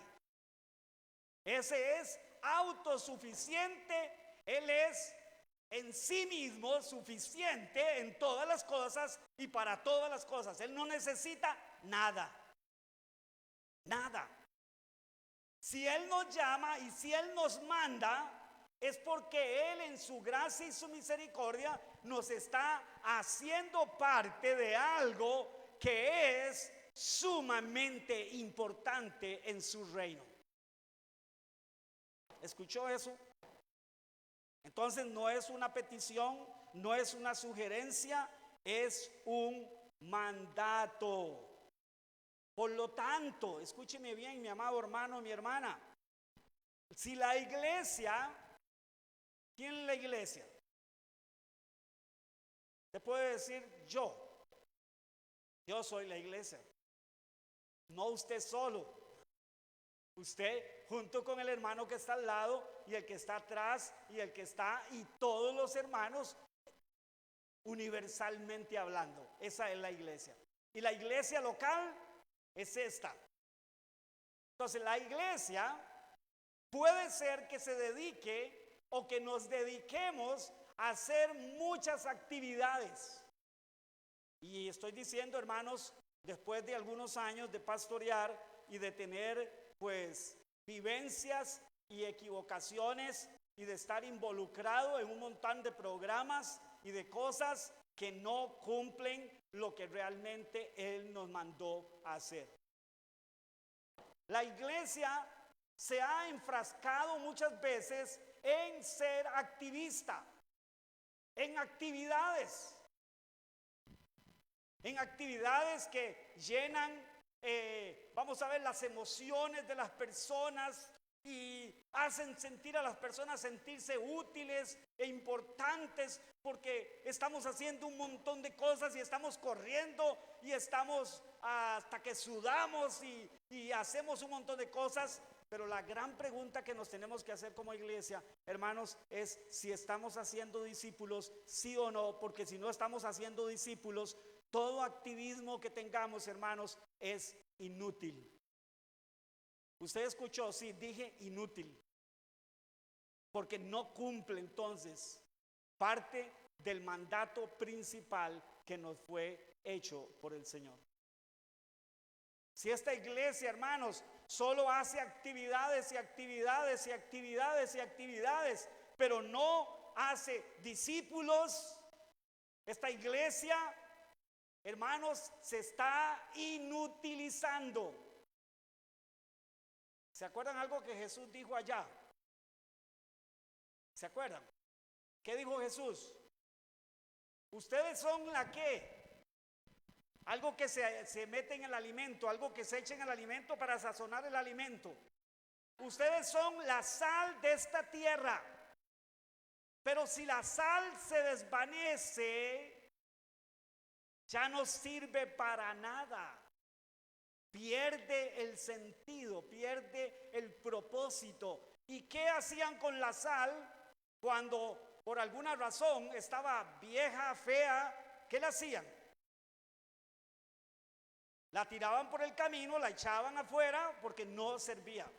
Ese es autosuficiente. Él es en sí mismo suficiente en todas las cosas y para todas las cosas. Él no necesita nada. Nada. Si Él nos llama y si Él nos manda, es porque Él en su gracia y su misericordia nos está haciendo parte de algo que es sumamente importante en su reino. ¿Escuchó eso? Entonces no es una petición, no es una sugerencia, es un mandato. Por lo tanto, escúcheme bien, mi amado hermano, mi hermana, si la iglesia, ¿quién es la iglesia? Te puede decir yo soy la iglesia, no usted solo. Usted junto con el hermano que está al lado y el que está atrás y el que está y todos los hermanos, universalmente hablando, esa es la iglesia. Y la iglesia local es esta. Entonces la iglesia puede ser que se dedique o que nos dediquemos a hacer muchas actividades. Y estoy diciendo, hermanos, después de algunos años de pastorear y de tener pues vivencias y equivocaciones y de estar involucrado en un montón de programas y de cosas que no cumplen lo que realmente Él nos mandó a hacer. La iglesia se ha enfrascado muchas veces en ser activista, en actividades que llenan, vamos a ver, las emociones de las personas y hacen sentir a las personas sentirse útiles e importantes porque estamos haciendo un montón de cosas y estamos corriendo y estamos hasta que sudamos y hacemos un montón de cosas. Pero la gran pregunta que nos tenemos que hacer como iglesia, hermanos, es si estamos haciendo discípulos, sí o no, porque si no estamos haciendo discípulos, todo activismo que tengamos, hermanos, es inútil. Usted escuchó, sí, dije inútil, porque no cumple entonces parte del mandato principal que nos fue hecho por el Señor. Si esta iglesia, hermanos, solo hace actividades y actividades y actividades y actividades, pero no hace discípulos, esta iglesia, hermanos, se está inutilizando. ¿Se acuerdan algo que Jesús dijo allá? ¿Se acuerdan? ¿Qué dijo Jesús? Ustedes son la qué. Algo que se mete en el alimento, algo que se echa en el alimento para sazonar el alimento. Ustedes son la sal de esta tierra. Pero si la sal se desvanece, ya no sirve para nada. Pierde el sentido, pierde el propósito. ¿Y qué hacían con la sal cuando por alguna razón estaba vieja, fea? ¿Qué le hacían? La tiraban por el camino, la echaban afuera porque no servía.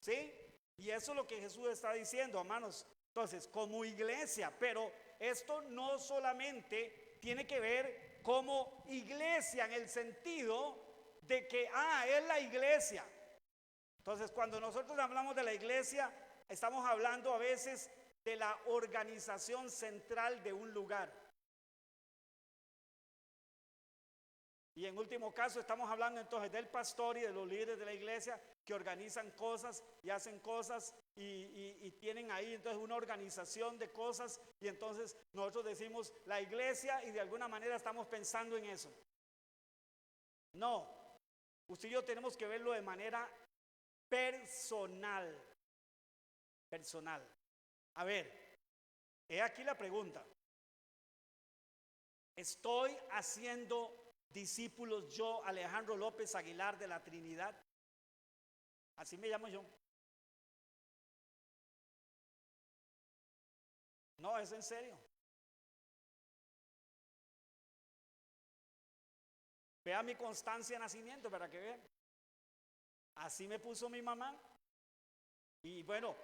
¿Sí? Y eso es lo que Jesús está diciendo, hermanos. Entonces, como iglesia, pero esto no solamente tiene que ver como iglesia en el sentido de que, es la iglesia. Entonces, cuando nosotros hablamos de la iglesia, estamos hablando a veces de la organización central de un lugar. Y en último caso estamos hablando entonces del pastor y de los líderes de la iglesia que organizan cosas y hacen cosas y tienen ahí entonces una organización de cosas y entonces nosotros decimos la iglesia y de alguna manera estamos pensando en eso. No, usted y yo tenemos que verlo de manera personal. Personal. A ver, he aquí la pregunta. Estoy haciendo discípulos yo, Alejandro López Aguilar de la Trinidad. Así me llamo yo. No, es en serio. Vea mi constancia de nacimiento para que vean. Así me puso mi mamá. Y bueno,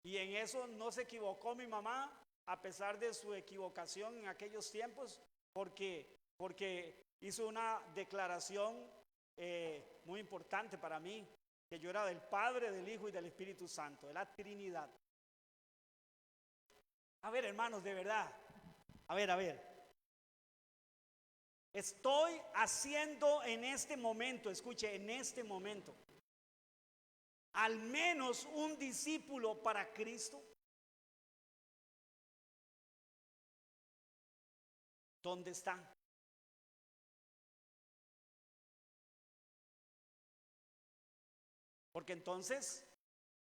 y en eso no se equivocó mi mamá, a pesar de su equivocación en aquellos tiempos, porque hizo una declaración muy importante para mí, que yo era del Padre, del Hijo y del Espíritu Santo, de la Trinidad. A ver, hermanos, de verdad. A ver. Estoy haciendo en este momento, escuche, en este momento, al menos un discípulo para Cristo. ¿Dónde está? Porque entonces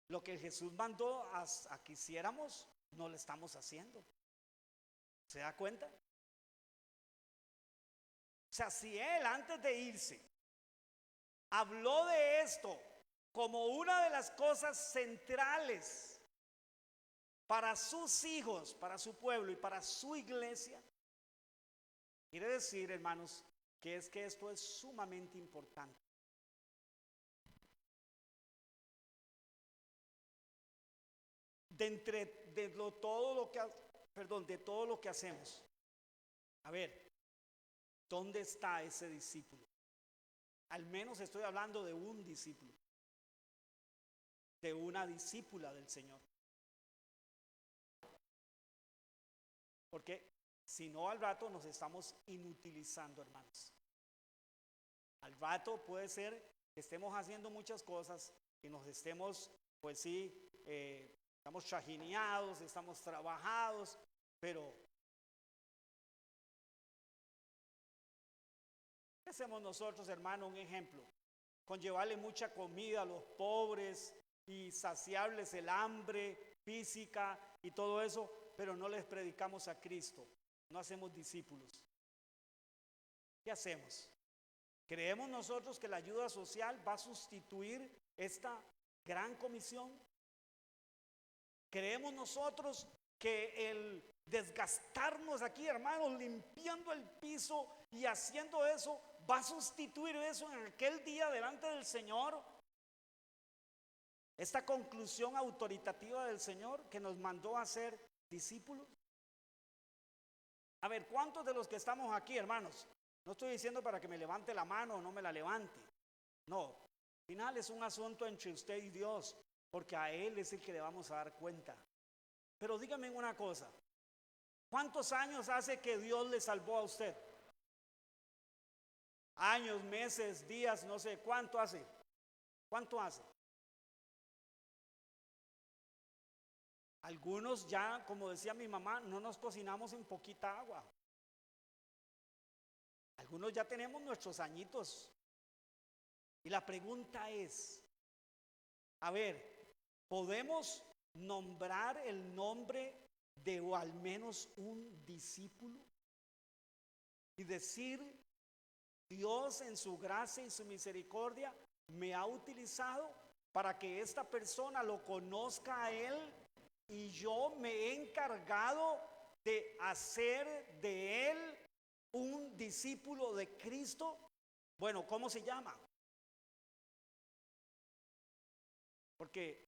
lo que Jesús mandó a que hiciéramos, no lo estamos haciendo. ¿Se da cuenta? O sea, si Él antes de irse habló de esto como una de las cosas centrales para sus hijos, para su pueblo y para su iglesia, quiere decir, hermanos, que esto es sumamente importante. De todo lo que hacemos. A ver, ¿dónde está ese discípulo? Al menos estoy hablando de un discípulo, de una discípula del Señor. Porque si no, al rato nos estamos inutilizando, hermanos. Al rato puede ser que estemos haciendo muchas cosas y nos estemos, pues sí, estamos chajineados, estamos trabajados, pero ¿qué hacemos nosotros, hermano? Un ejemplo, con llevarle mucha comida a los pobres y saciarles el hambre física y todo eso, pero no les predicamos a Cristo, no hacemos discípulos. ¿Qué hacemos? ¿Creemos nosotros que la ayuda social va a sustituir esta gran comisión? ¿Creemos nosotros que el desgastarnos aquí, hermanos, limpiando el piso y haciendo eso, va a sustituir eso en aquel día delante del Señor? Esta conclusión autoritativa del Señor que nos mandó a ser discípulos. A ver, ¿cuántos de los que estamos aquí, hermanos? No estoy diciendo para que me levante la mano o no me la levante. No, al final es un asunto entre usted y Dios, porque a Él es el que le vamos a dar cuenta. Pero dígame una cosa, ¿cuántos años hace que Dios le salvó a usted? Años, meses, días, no sé, ¿cuánto hace? ¿Cuánto hace? Algunos ya, como decía mi mamá, no nos cocinamos en poquita agua. Algunos ya tenemos nuestros añitos. Y la pregunta es, a ver, ¿podemos nombrar el nombre de o al menos un discípulo? Y decir, Dios en su gracia y su misericordia me ha utilizado para que esta persona lo conozca a Él y yo me he encargado de hacer de Él un discípulo de Cristo. Bueno, ¿cómo se llama? Porque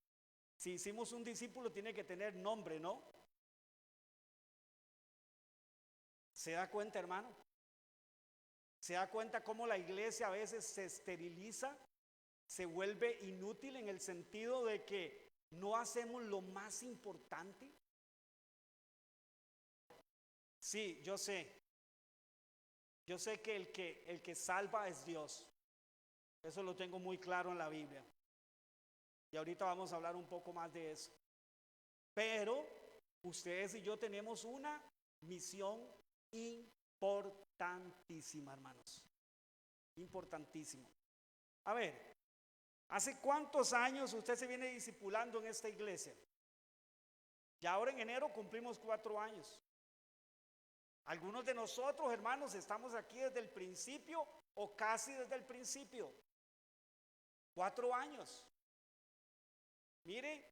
si hicimos un discípulo tiene que tener nombre, ¿no? ¿Se da cuenta, hermano? ¿Se da cuenta cómo la iglesia a veces se esteriliza, se vuelve inútil en el sentido de que no hacemos lo más importante? Sí, yo sé. Yo sé que el que salva es Dios. Eso lo tengo muy claro en la Biblia. Y ahorita vamos a hablar un poco más de eso. Pero ustedes y yo tenemos una misión importantísima, hermanos. Importantísima. A ver, ¿hace cuántos años usted se viene discipulando en esta iglesia? Ya ahora en enero cumplimos 4 años. Algunos de nosotros, hermanos, estamos aquí desde el principio o casi desde el principio. 4 años. Mire,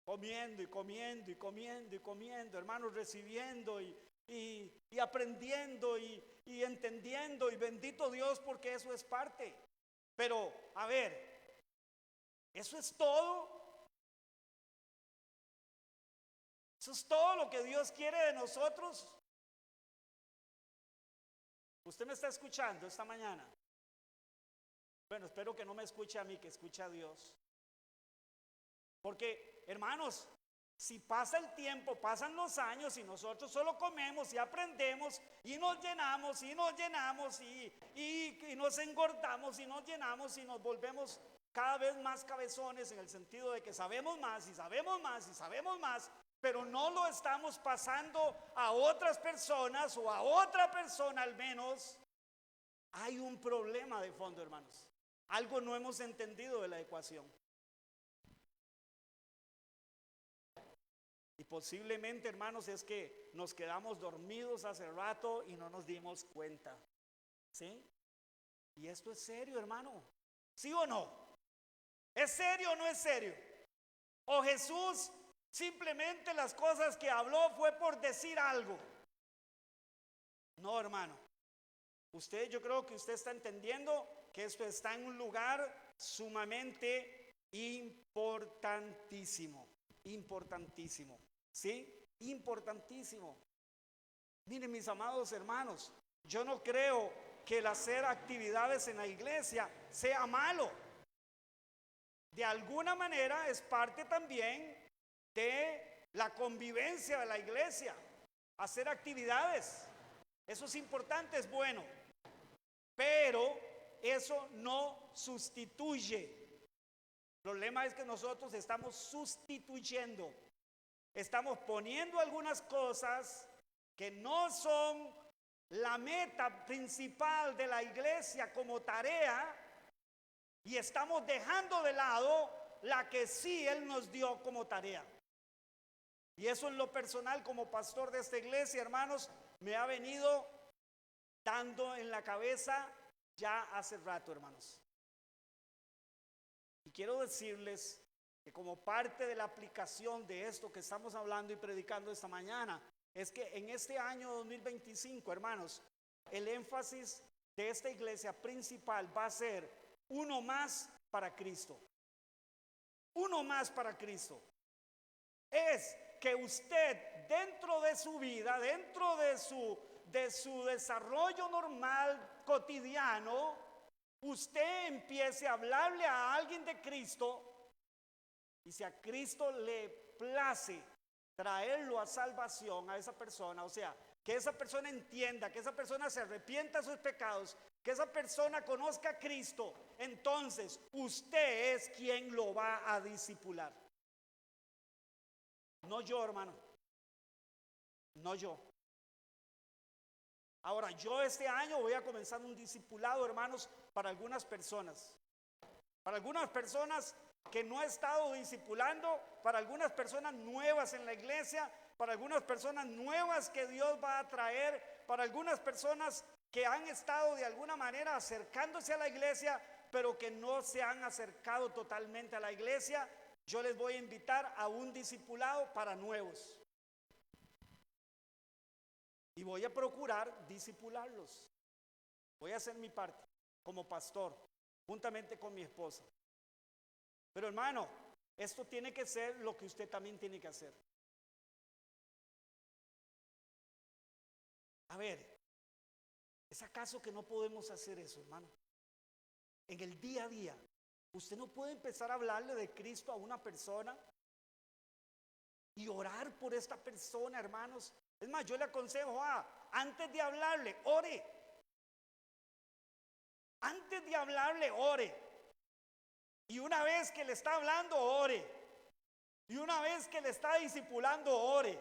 comiendo y comiendo y comiendo y comiendo, hermanos, recibiendo y aprendiendo y entendiendo, y bendito Dios porque eso es parte. Pero, a ver, ¿eso es todo? ¿Eso es todo lo que Dios quiere de nosotros? ¿Usted me está escuchando esta mañana? Bueno, espero que no me escuche a mí, que escuche a Dios. Porque, hermanos, si pasa el tiempo, pasan los años y nosotros solo comemos y aprendemos y nos llenamos y nos llenamos y nos engordamos y nos llenamos y nos volvemos cada vez más cabezones, en el sentido de que sabemos más y sabemos más y sabemos más, pero no lo estamos pasando a otras personas o a otra persona al menos. Hay un problema de fondo, hermanos. Algo no hemos entendido de la ecuación. Y posiblemente, hermanos, es que nos quedamos dormidos hace rato y no nos dimos cuenta. ¿Sí? Y esto es serio, hermano. ¿Sí o no? ¿Es serio o no es serio? ¿O Jesús simplemente las cosas que habló fue por decir algo? No, hermano. Yo creo que usted está entendiendo que esto está en un lugar sumamente importantísimo. Importantísimo. ¿Sí? Importantísimo. Miren, mis amados hermanos, yo no creo que el hacer actividades en la iglesia sea malo. De alguna manera es parte también de la convivencia de la iglesia. Hacer actividades, eso es importante, es bueno. Pero eso no sustituye. El problema es que nosotros estamos sustituyendo. Estamos poniendo algunas cosas que no son la meta principal de la iglesia como tarea, y estamos dejando de lado la que sí Él nos dio como tarea. Y eso, en lo personal, como pastor de esta iglesia, hermanos, me ha venido dando en la cabeza ya hace rato, hermanos. Y quiero decirles que como parte de la aplicación de esto que estamos hablando y predicando esta mañana, es que en este año 2025, hermanos, el énfasis de esta iglesia principal va a ser uno más para Cristo. Uno más para Cristo. Es que usted, dentro de su vida, dentro de su desarrollo normal, cotidiano, usted empiece a hablarle a alguien de Cristo. Y si a Cristo le place traerlo a salvación a esa persona, o sea, que esa persona entienda, que esa persona se arrepienta de sus pecados, que esa persona conozca a Cristo, entonces usted es quien lo va a discipular. No yo, hermano. No yo. Ahora, yo este año voy a comenzar un discipulado, hermanos, para algunas personas. Para algunas personas que no he estado discipulando, para algunas personas nuevas en la iglesia, para algunas personas nuevas que Dios va a traer, para algunas personas que han estado de alguna manera acercándose a la iglesia, pero que no se han acercado totalmente a la iglesia. Yo les voy a invitar a un discipulado para nuevos. Y voy a procurar discipularlos. Voy a hacer mi parte como pastor, juntamente con mi esposa. Pero, hermano, esto tiene que ser lo que usted también tiene que hacer. A ver, ¿es acaso que no podemos hacer eso, hermano? En el día a día, usted no puede empezar a hablarle de Cristo a una persona y orar por esta persona, hermanos. Es más, yo le aconsejo, antes de hablarle, ore. Antes de hablarle, ore. Y una vez que le está hablando, ore. Y una vez que le está discipulando, ore.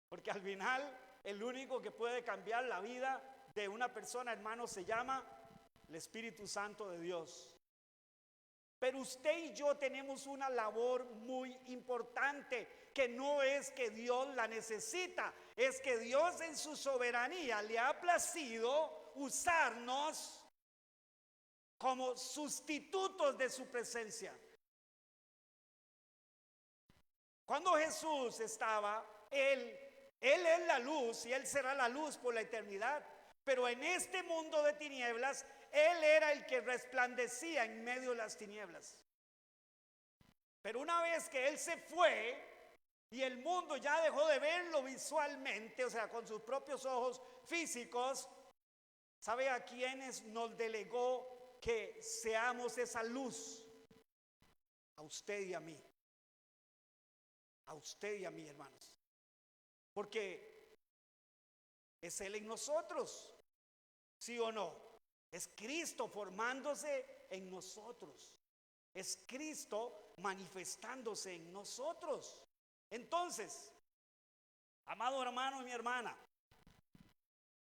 Porque al final, el único que puede cambiar la vida de una persona, hermano, se llama el Espíritu Santo de Dios. Pero usted y yo tenemos una labor muy importante, que no es que Dios la necesita, es que Dios en su soberanía le ha placido usarnos como sustitutos de su presencia. Cuando Jesús estaba, Él es la luz y Él será la luz por la eternidad. Pero en este mundo de tinieblas, Él era el que resplandecía en medio de las tinieblas. Pero una vez que Él se fue y el mundo ya dejó de verlo visualmente, o sea, con sus propios ojos físicos, ¿sabe a quiénes nos delegó que seamos esa luz? A usted y a mí. A usted y a mí, hermanos. Porque es Él en nosotros, ¿sí o no? Es Cristo formándose en nosotros. Es Cristo manifestándose en nosotros. Entonces, amado hermano y mi hermana,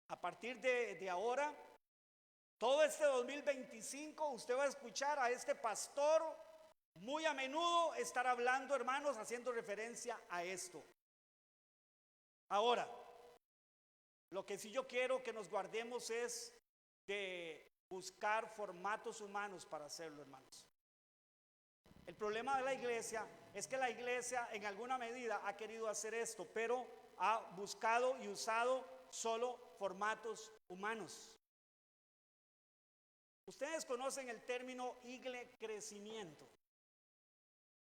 a partir de ahora, todo este 2025, usted va a escuchar a este pastor muy a menudo estar hablando, hermanos, haciendo referencia a esto. Ahora, lo que sí yo quiero que nos guardemos es de buscar formatos humanos para hacerlo, hermanos. El problema de la iglesia es que la iglesia en alguna medida ha querido hacer esto, pero ha buscado y usado solo formatos humanos. Ustedes conocen el término igle crecimiento.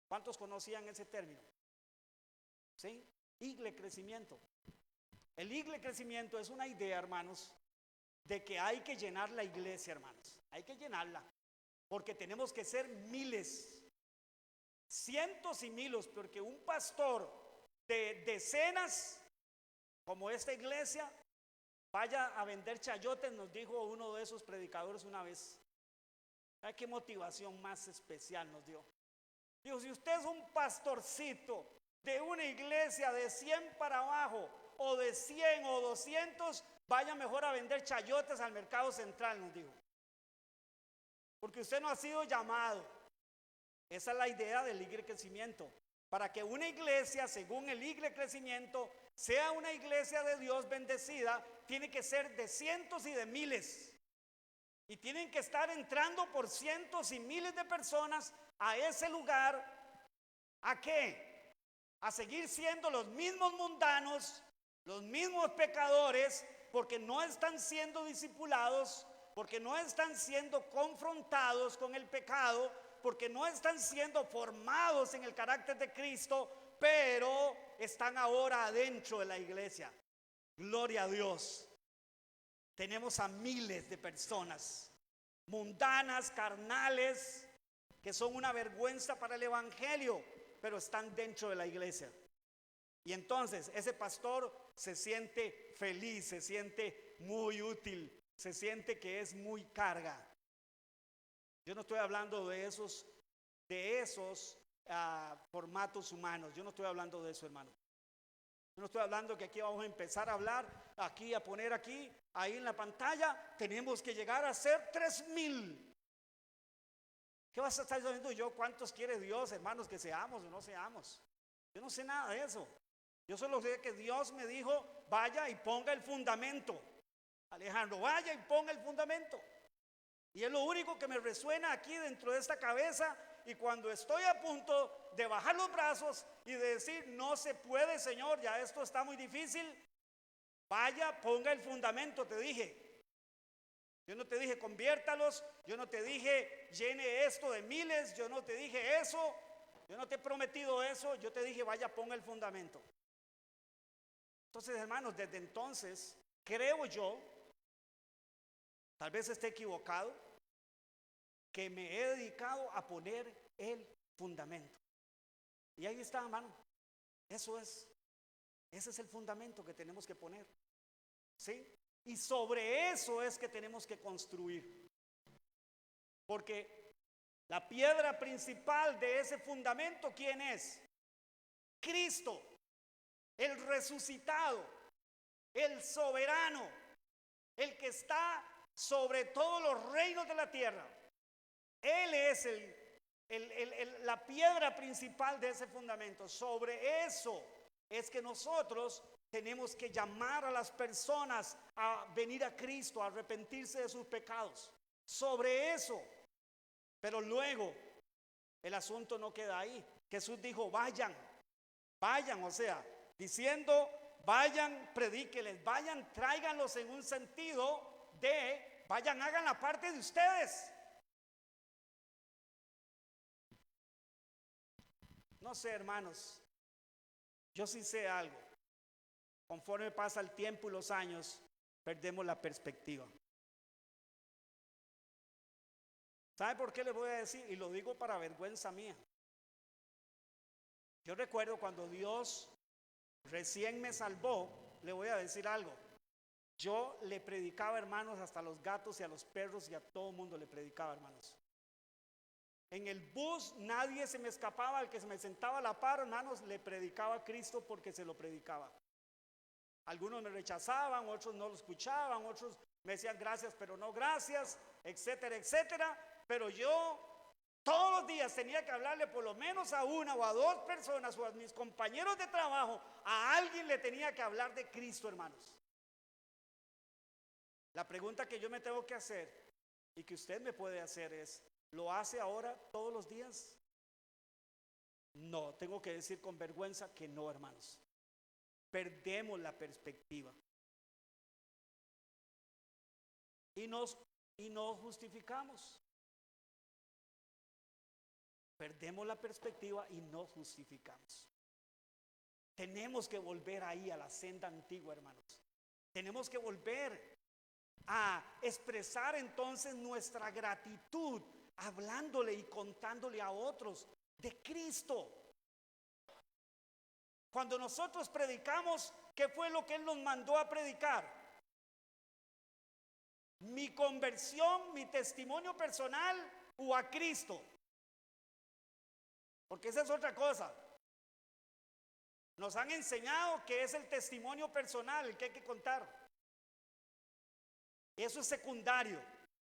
¿Cuántos conocían ese término? ¿Sí? Igle crecimiento. El igle crecimiento es una idea, hermanos, de que hay que llenar la iglesia, hermanos. Hay que llenarla, porque tenemos que ser miles, cientos y miles, porque un pastor de decenas, como esta iglesia, vaya a vender chayotes, nos dijo uno de esos predicadores una vez. ¿Sabe qué motivación más especial nos dio? Dijo, si usted es un pastorcito de una iglesia de 100 para abajo, o de 100 o 200, vaya mejor a vender chayotes al mercado central, nos dijo. Porque usted no ha sido llamado. Esa es la idea del igle crecimiento. Para que una iglesia, según el igle crecimiento, sea una iglesia de Dios bendecida, tiene que ser de cientos y de miles. Y tienen que estar entrando por cientos y miles de personas a ese lugar. ¿A qué? A seguir siendo los mismos mundanos, los mismos pecadores, porque no están siendo discipulados, porque no están siendo confrontados con el pecado, porque no están siendo formados en el carácter de Cristo, pero están ahora adentro de la iglesia. Gloria a Dios. Tenemos a miles de personas mundanas, carnales, que son una vergüenza para el evangelio, pero están dentro de la iglesia. Y entonces ese pastor se siente feliz, se siente muy útil, se siente que es muy carga. Yo no estoy hablando de esos formatos humanos. Yo no estoy hablando de eso, hermano. Yo no estoy hablando que aquí vamos a empezar a hablar, aquí a poner aquí, ahí en la pantalla, tenemos que llegar a ser 3,000. ¿Qué vas a estar diciendo yo? ¿Cuántos quiere Dios, hermanos, que seamos o no seamos? Yo no sé nada de eso. Yo solo sé que Dios me dijo, vaya y ponga el fundamento. Alejandro, vaya y ponga el fundamento. Y es lo único que me resuena aquí dentro de esta cabeza. Y cuando estoy a punto de bajar los brazos y de decir, no se puede, Señor, ya esto está muy difícil, vaya, ponga el fundamento, te dije. Yo no te dije conviértalos, yo no te dije llene esto de miles, yo no te dije eso, yo no te he prometido eso, yo te dije vaya, ponga el fundamento. Entonces, hermanos, desde entonces, creo yo, tal vez esté equivocado, que me he dedicado a poner el fundamento. Y ahí está, hermano. Eso es. Ese es el fundamento que tenemos que poner. ¿Sí? Y sobre eso es que tenemos que construir. Porque la piedra principal de ese fundamento, ¿quién es? Cristo, el resucitado, el soberano, el que está sobre todos los reinos de la tierra. Él es la piedra principal de ese fundamento. Sobre eso es que nosotros tenemos que llamar a las personas a venir a Cristo, a arrepentirse de sus pecados. Sobre eso. Pero luego el asunto no queda ahí. Jesús dijo, vayan, o sea, diciendo, vayan, predíqueles, vayan, tráiganlos en un sentido de, vayan, hagan la parte de ustedes. No sé, hermanos, yo sí sé algo. Conforme pasa el tiempo y los años, perdemos la perspectiva. ¿Sabe por qué les voy a decir? Y lo digo para vergüenza mía. Yo recuerdo cuando Dios recién me salvó, le voy a decir algo. Yo le predicaba, hermanos, hasta a los gatos y a los perros y a todo el mundo le predicaba, hermanos. En el bus nadie se me escapaba, al que se me sentaba a la par, hermanos, le predicaba a Cristo porque se lo predicaba. Algunos me rechazaban, otros no lo escuchaban, otros me decían gracias pero no gracias, etcétera, etcétera. Pero yo todos los días tenía que hablarle por lo menos a una o a dos personas o a mis compañeros de trabajo, a alguien le tenía que hablar de Cristo, hermanos. La pregunta que yo me tengo que hacer y que usted me puede hacer es, ¿lo hace ahora todos los días? No, tengo que decir con vergüenza que no, hermanos. Perdemos la perspectiva y nos justificamos. Perdemos la perspectiva y no justificamos. Tenemos que volver ahí a la senda antigua, hermanos. Tenemos que volver a expresar entonces nuestra gratitud, hablándole y contándole a otros de Cristo. Cuando nosotros predicamos, ¿qué fue lo que Él nos mandó a predicar? Mi conversión, mi testimonio personal o a Cristo. Porque esa es otra cosa. Nos han enseñado que es el testimonio personal el que hay que contar. Eso es secundario.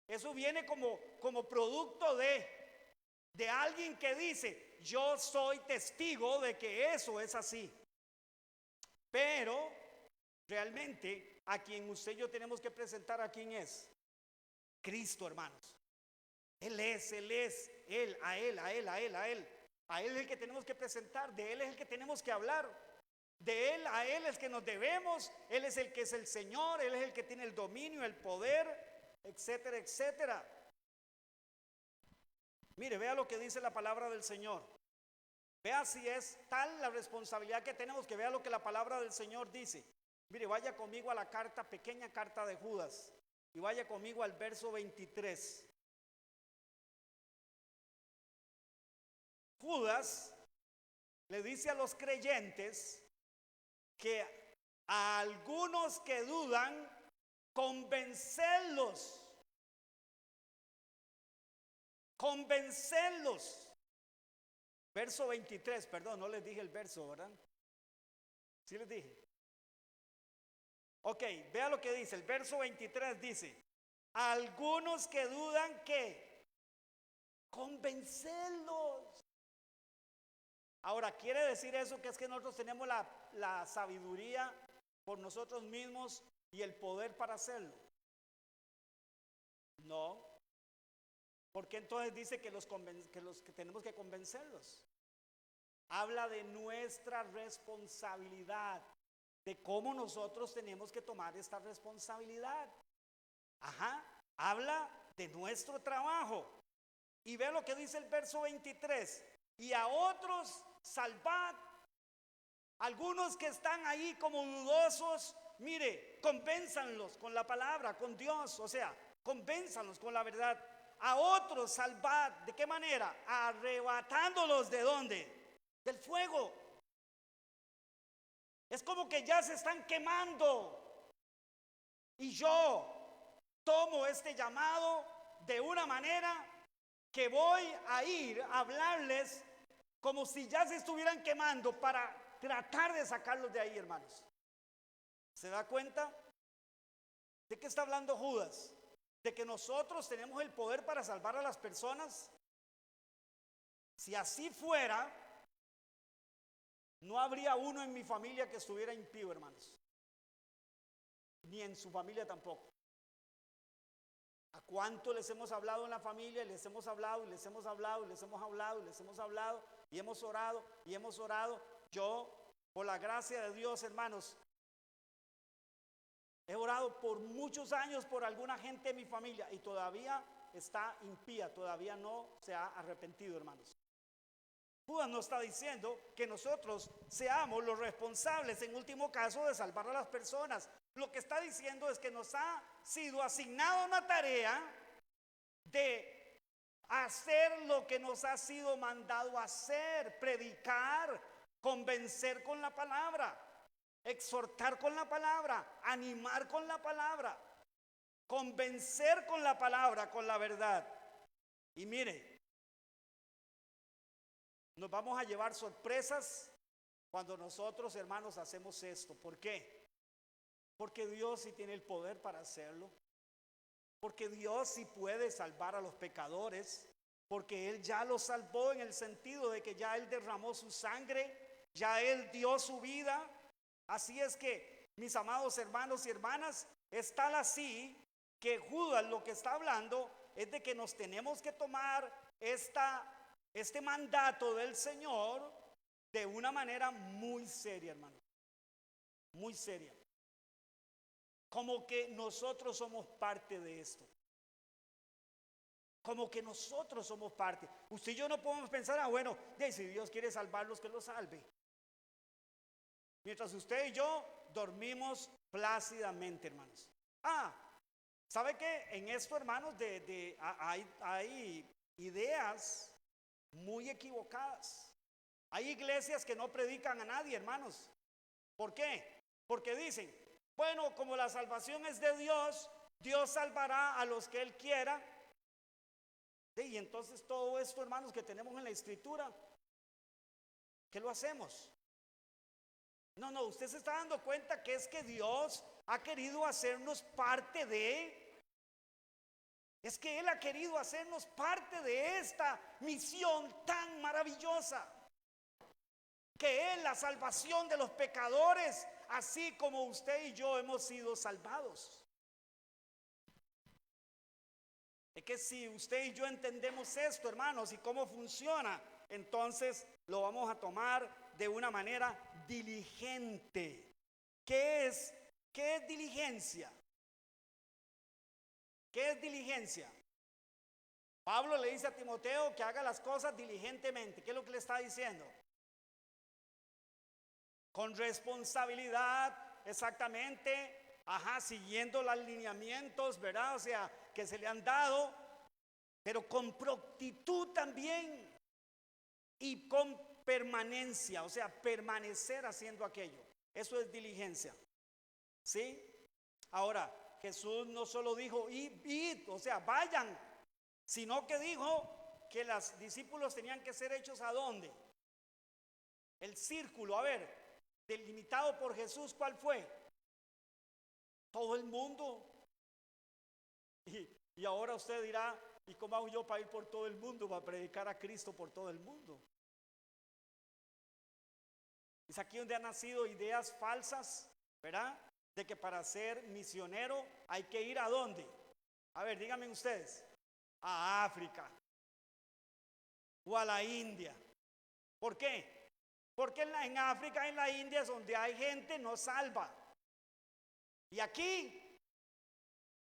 Eso viene como producto de alguien que dice, yo soy testigo de que eso es así. Pero realmente a quien usted y yo tenemos que presentar, ¿a quién es? Cristo, hermanos. Él es, Él, a Él. A Él es el que tenemos que presentar, de Él es el que tenemos que hablar. De Él a Él es que nos debemos. Él es el que es el Señor, Él es el que tiene el dominio, el poder, etcétera, etcétera. Mire, vea lo que dice la palabra del Señor. Vea si es tal la responsabilidad que tenemos, que vea lo que la palabra del Señor dice. Mire, vaya conmigo a la pequeña carta de Judas, y vaya conmigo al verso 23. Judas le dice a los creyentes que a algunos que dudan, convencerlos. Verso 23, perdón, no les dije el verso, ¿verdad? ¿Sí les dije? Ok, vea lo que dice, el verso 23 dice, algunos que dudan, ¿qué? Convencerlos. Ahora, ¿quiere decir eso que es que nosotros tenemos la sabiduría por nosotros mismos y el poder para hacerlo? No. Porque entonces dice que los que tenemos que convencerlos. Habla de nuestra responsabilidad, de cómo nosotros tenemos que tomar esta responsabilidad. Habla de nuestro trabajo. Y ve lo que dice el verso 23. Y a otros salvad. Algunos que están ahí como dudosos, mire, convénzanlos con la palabra, con Dios, o sea, convénzanlos con la verdad. A otros salvad, ¿de qué manera? Arrebatándolos, ¿de dónde? Del fuego. Es como que ya se están quemando. Y yo tomo este llamado de una manera que voy a ir a hablarles como si ya se estuvieran quemando para tratar de sacarlos de ahí, hermanos. ¿Se da cuenta? ¿De qué está hablando Judas? ¿De que nosotros tenemos el poder para salvar a las personas? Si así fuera, no habría uno en mi familia que estuviera impío, hermanos. Ni en su familia tampoco. ¿A cuánto les hemos hablado en la familia? Les hemos hablado y les hemos hablado y les hemos hablado y les hemos hablado y hemos orado y hemos orado. Yo, por la gracia de Dios, hermanos, he orado por muchos años por alguna gente de mi familia y todavía está impía, todavía no se ha arrepentido, hermanos. Judas no está diciendo que nosotros seamos los responsables en último caso de salvar a las personas. Lo que está diciendo es que nos ha sido asignada una tarea de hacer lo que nos ha sido mandado hacer, predicar, convencer con la palabra, exhortar con la palabra, animar con la palabra, convencer con la palabra, con la verdad. Y mire, nos vamos a llevar sorpresas cuando nosotros, hermanos, hacemos esto. ¿Por qué? Porque Dios sí tiene el poder para hacerlo. Porque Dios sí puede salvar a los pecadores. Porque Él ya los salvó en el sentido de que ya Él derramó su sangre, ya Él dio su vida. Así es que, mis amados hermanos y hermanas, es tal así que Judas lo que está hablando es de que nos tenemos que tomar este mandato del Señor de una manera muy seria, hermano. Muy seria. Como que nosotros somos parte de esto. Como que nosotros somos parte. Usted y yo no podemos pensar, bueno, si Dios quiere salvarlos, que los salve. Mientras usted y yo dormimos plácidamente, hermanos. ¿Sabe qué? En esto, hermanos, hay ideas muy equivocadas. Hay iglesias que no predican a nadie, hermanos. ¿Por qué? Porque dicen, bueno, como la salvación es de Dios, Dios salvará a los que Él quiera. Y entonces todo esto, hermanos, que tenemos en la Escritura, ¿qué lo hacemos? No, usted se está dando cuenta que es que Dios ha querido hacernos parte de... Es que Él ha querido hacernos parte de esta misión tan maravillosa, que es la salvación de los pecadores, así como usted y yo hemos sido salvados. Es que si usted y yo entendemos esto, hermanos, y cómo funciona, entonces lo vamos a tomar de una manera diligente. ¿Qué es diligencia? ¿Qué es diligencia? Pablo le dice a Timoteo que haga las cosas diligentemente. ¿Qué es lo que le está diciendo? Con responsabilidad, exactamente. Siguiendo los lineamientos, ¿verdad? O sea, que se le han dado, pero con prontitud también y con permanencia, o sea, permanecer haciendo aquello. Eso es diligencia. ¿Sí? Ahora, Jesús no solo dijo id, o sea, vayan, sino que dijo que los discípulos tenían que ser hechos ¿a dónde? El círculo, a ver, delimitado por Jesús, ¿cuál fue? Todo el mundo. Y ahora usted dirá, ¿y cómo hago yo para ir por todo el mundo, para predicar a Cristo por todo el mundo? Es aquí donde han nacido ideas falsas, ¿verdad? De que para ser misionero hay que ir ¿a dónde? A ver, díganme ustedes. A África o a la India. ¿Por qué? Porque en África, en la India es donde hay gente no salva. Y aquí,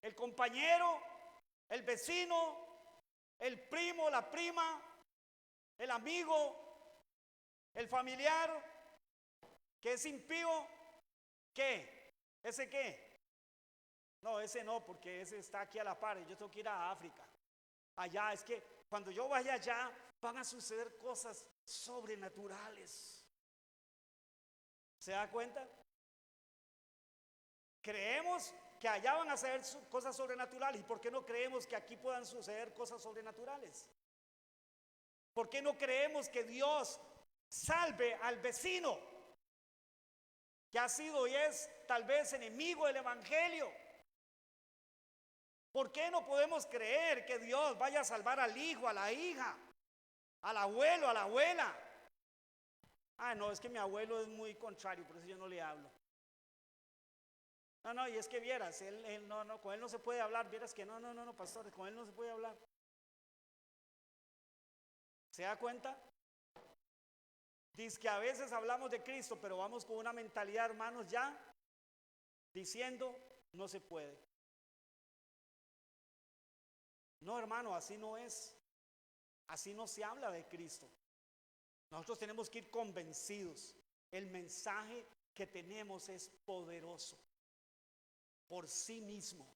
el compañero, el vecino, el primo, la prima, el amigo, el familiar, que es impío, ¿qué? ¿Ese qué? No, ese no, porque ese está aquí a la par y yo tengo que ir a África. Allá, es que cuando yo vaya allá van a suceder cosas sobrenaturales. ¿Se da cuenta? Creemos que allá van a suceder cosas sobrenaturales. ¿Y por qué no creemos que aquí puedan suceder cosas sobrenaturales? ¿Por qué no creemos que Dios salve al vecino que ha sido y es tal vez enemigo del evangelio? ¿Por qué no podemos creer que Dios vaya a salvar al hijo, a la hija al abuelo, a la abuela. Ah, no, es que mi abuelo es muy contrario, por eso yo no le hablo. No, no, y es que vieras, él no, no, con él no se puede hablar, vieras que no, no, no, no, pastores, con él no se puede hablar. ¿Se da cuenta? Dice que a veces hablamos de Cristo, pero vamos con una mentalidad, hermanos, ya diciendo, no se puede. No, hermano, así no es. Así no se habla de Cristo. Nosotros tenemos que ir convencidos. El mensaje que tenemos es poderoso por sí mismo.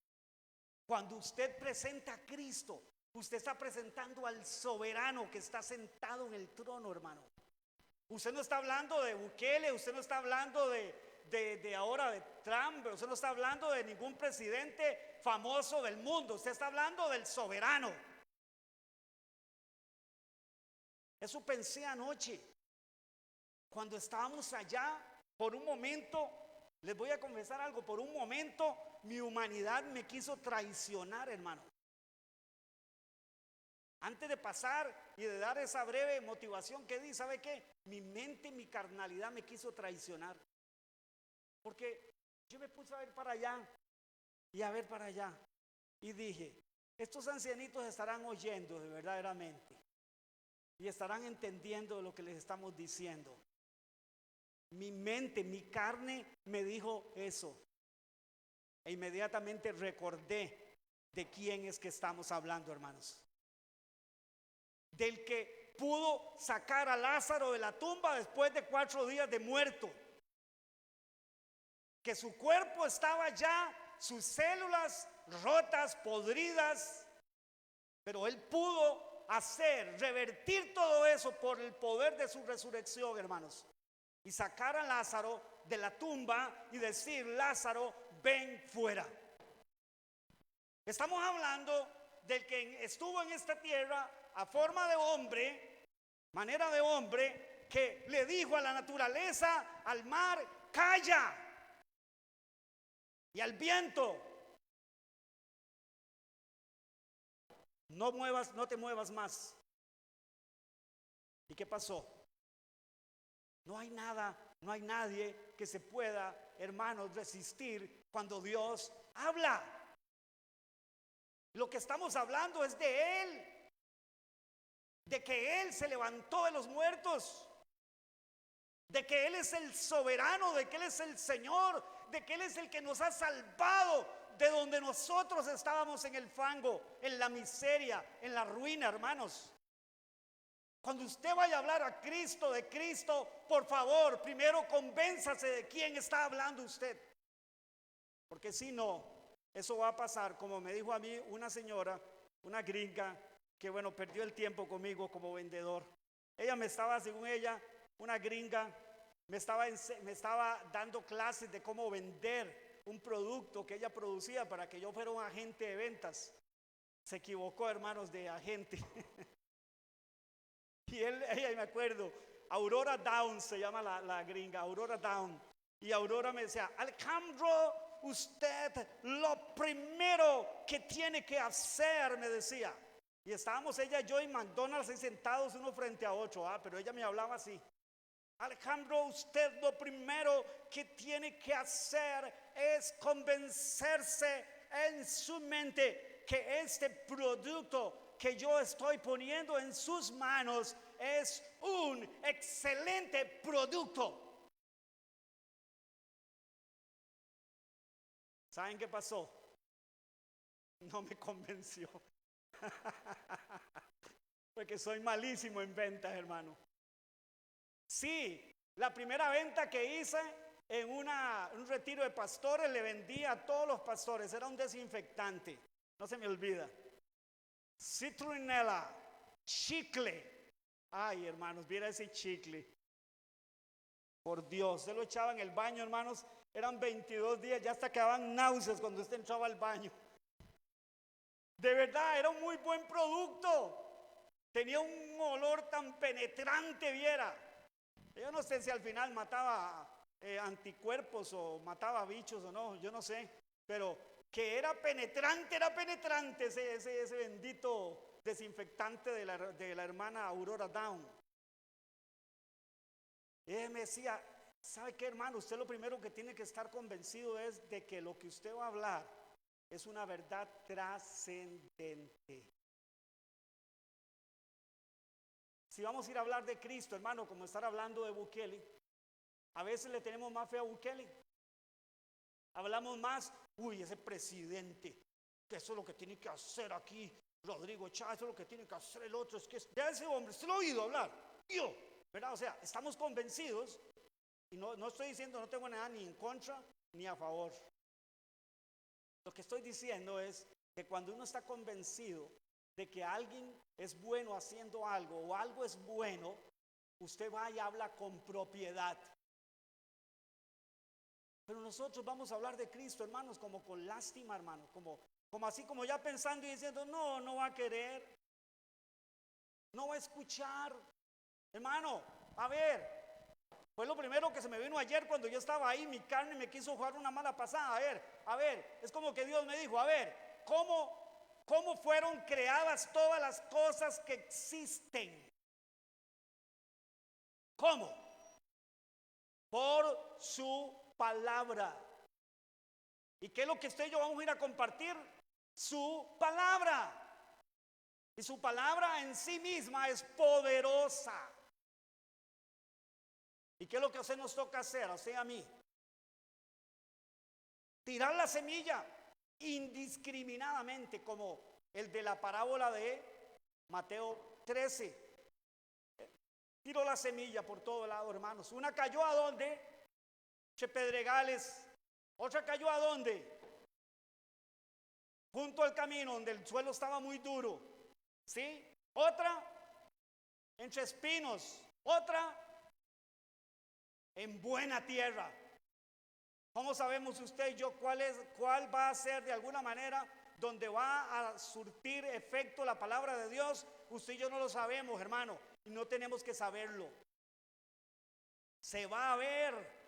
Cuando usted presenta a Cristo, usted está presentando al soberano que está sentado en el trono, hermano. Usted no está hablando de Bukele, usted no está hablando de ahora de Trump, usted no está hablando de ningún presidente famoso del mundo, usted está hablando del soberano. Eso pensé anoche, cuando estábamos allá, por un momento, les voy a confesar algo, por un momento mi humanidad me quiso traicionar, hermano. Antes de pasar y de dar esa breve motivación que di, ¿sabe qué? Mi mente, mi carnalidad me quiso traicionar. Porque yo me puse a ver para allá y a ver para allá. Y dije, estos ancianitos estarán oyendo de verdaderamente. Y estarán entendiendo lo que les estamos diciendo. Mi mente, mi carne me dijo eso. E inmediatamente recordé de quién es que estamos hablando, hermanos. Del que pudo sacar a Lázaro de la tumba después de 4 días de muerto. Que su cuerpo estaba ya, sus células rotas, podridas, pero él pudo revertir todo eso por el poder de su resurrección, hermanos. Y sacar a Lázaro de la tumba y decir, Lázaro, ven fuera. Estamos hablando del que estuvo en esta tierra a forma de hombre, manera de hombre, que le dijo a la naturaleza, al mar, calla, y al viento, no te muevas más. ¿Y qué pasó? No hay nada, no hay nadie que se pueda, hermanos, resistir cuando Dios habla. Lo que estamos hablando es de Él. De que Él se levantó de los muertos, de que Él es el soberano, de que Él es el Señor, de que Él es el que nos ha salvado de donde nosotros estábamos en el fango, en la miseria, en la ruina, hermanos. Cuando usted vaya a hablar a Cristo, de Cristo, por favor, primero convénzase de quién está hablando usted. Porque si no, eso va a pasar, como me dijo a mí una señora, una gringa, que bueno, perdió el tiempo conmigo como vendedor. Ella me estaba, según ella, una gringa, me estaba dando clases de cómo vender un producto que ella producía para que yo fuera un agente de ventas. Se equivocó, hermanos, de agente. Y ella, me acuerdo, Aurora Down se llama la gringa, Aurora Down. Y Aurora me decía, Alejandro, usted lo primero que tiene que hacer, me decía. Y estábamos ella y yo en McDonald's ahí sentados uno frente a otro, pero ella me hablaba así. Alejandro, usted lo primero que tiene que hacer es convencerse en su mente que este producto que yo estoy poniendo en sus manos es un excelente producto. ¿Saben qué pasó? No me convenció. Porque soy malísimo en ventas, hermano. Sí, la primera venta que hice en un retiro de pastores, le vendí a todos los pastores, era un desinfectante, no se me olvida. Citronella, chicle. Ay, hermanos, viera ese chicle. Por Dios, se lo echaba en el baño, hermanos. Eran 22 días, ya hasta quedaban náuseas cuando usted entraba al baño. De verdad, era un muy buen producto. Tenía un olor tan penetrante, viera. Yo no sé si al final mataba anticuerpos o mataba bichos o no, yo no sé. Pero que era penetrante ese bendito desinfectante de la hermana Aurora Down. Y ella me decía, ¿sabe qué, hermano? Usted lo primero que tiene que estar convencido es de que lo que usted va a hablar es una verdad trascendente. Si vamos a ir a hablar de Cristo, hermano, como estar hablando de Bukele, a veces le tenemos más fe a Bukele. Hablamos más, uy, ese presidente, que eso es lo que tiene que hacer aquí Rodrigo Chávez, eso es lo que tiene que hacer el otro. Es que vea ese hombre, usted lo ha oído hablar, yo, ¿verdad? O sea, estamos convencidos, y no estoy diciendo, no tengo nada ni en contra ni a favor. Lo que estoy diciendo es que cuando uno está convencido de que alguien es bueno haciendo algo o algo es bueno, usted va y habla con propiedad. Pero nosotros vamos a hablar de Cristo, hermanos, como con lástima, hermano, como así como ya pensando y diciendo, no va a querer, no va a escuchar. Hermano, a ver, fue lo primero que se me vino ayer cuando yo estaba ahí, mi carne me quiso jugar una mala pasada. A ver, es como que Dios me dijo, a ver, ¿cómo fueron creadas todas las cosas que existen? ¿Cómo? Por su palabra. ¿Y qué es lo que usted y yo vamos a ir a compartir? Su palabra. Y su palabra en sí misma es poderosa. ¿Y qué es lo que a usted nos toca hacer, a usted y a mí? Tirar la semilla indiscriminadamente, como el de la parábola de Mateo 13. Tiró la semilla por todo lado, hermanos. Una cayó a dónde? Pedregales. Otra cayó a dónde? Junto al camino, donde el suelo estaba muy duro. ¿Sí? Otra entre espinos. Otra en buena tierra. ¿Cómo sabemos usted y yo cuál va a ser de alguna manera donde va a surtir efecto la palabra de Dios? Usted y yo no lo sabemos, hermano, y no tenemos que saberlo. Se va a ver,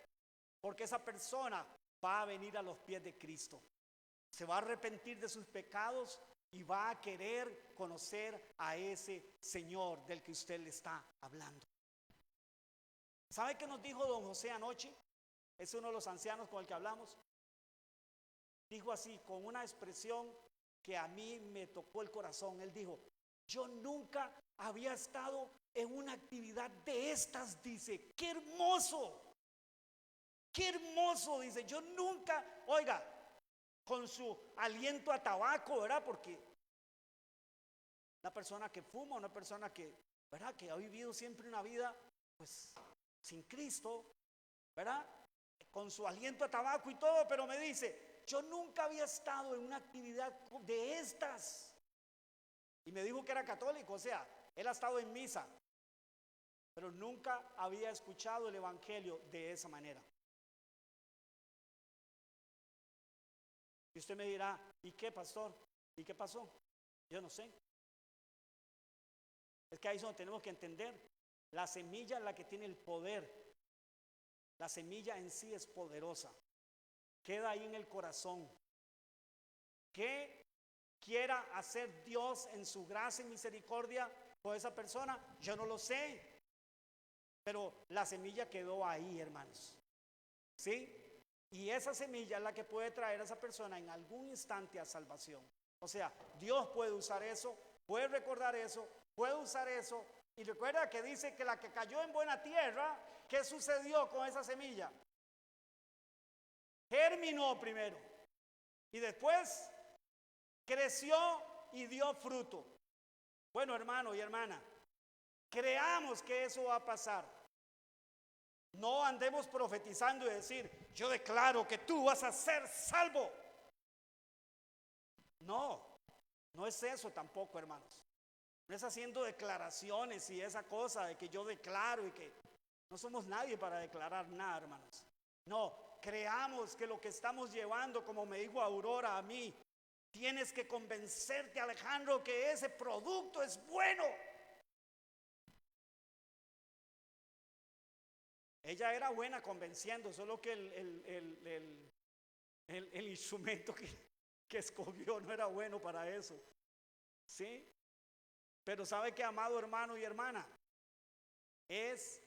porque esa persona va a venir a los pies de Cristo. Se va a arrepentir de sus pecados y va a querer conocer a ese Señor del que usted le está hablando. ¿Sabe qué nos dijo don José anoche? Es uno de los ancianos con el que hablamos. Dijo así, con una expresión que a mí me tocó el corazón. Él dijo, yo nunca había estado en una actividad de estas, dice. ¡Qué hermoso! ¡Qué hermoso! Dice, yo nunca, oiga, con su aliento a tabaco, ¿verdad? Porque una persona que fuma, una persona que, ¿verdad? Que ha vivido siempre una vida, pues, sin Cristo, ¿verdad? Con su aliento a tabaco y todo, pero me dice, yo nunca había estado en una actividad de estas. Y me dijo que era católico, o sea, él ha estado en misa, pero nunca había escuchado el evangelio de esa manera. Y usted me dirá, ¿y qué, pastor? ¿Y qué pasó? Yo no sé. Es que ahí es donde tenemos que entender. La semilla es la que tiene el poder. La semilla en sí es poderosa. Queda ahí en el corazón. ¿Qué quiera hacer Dios en su gracia y misericordia con esa persona? Yo no lo sé. Pero la semilla quedó ahí, hermanos. ¿Sí? Y esa semilla es la que puede traer a esa persona en algún instante a salvación. O sea, Dios puede usar eso, puede recordar eso, puede usar eso. Y recuerda que dice que la que cayó en buena tierra, ¿qué sucedió con esa semilla? Germinó primero y después creció y dio fruto. Bueno, hermano y hermana, creamos que eso va a pasar. No andemos profetizando y decir, yo declaro que tú vas a ser salvo. No es eso tampoco, hermanos. No es haciendo declaraciones y esa cosa de que yo declaro y que no somos nadie para declarar nada, hermanos. No, creamos que lo que estamos llevando, como me dijo Aurora a mí, tienes que convencerte, Alejandro, que ese producto es bueno. Ella era buena convenciendo, solo que el instrumento que escogió no era bueno para eso. ¿Sí? Pero sabe que, amado hermano y hermana, es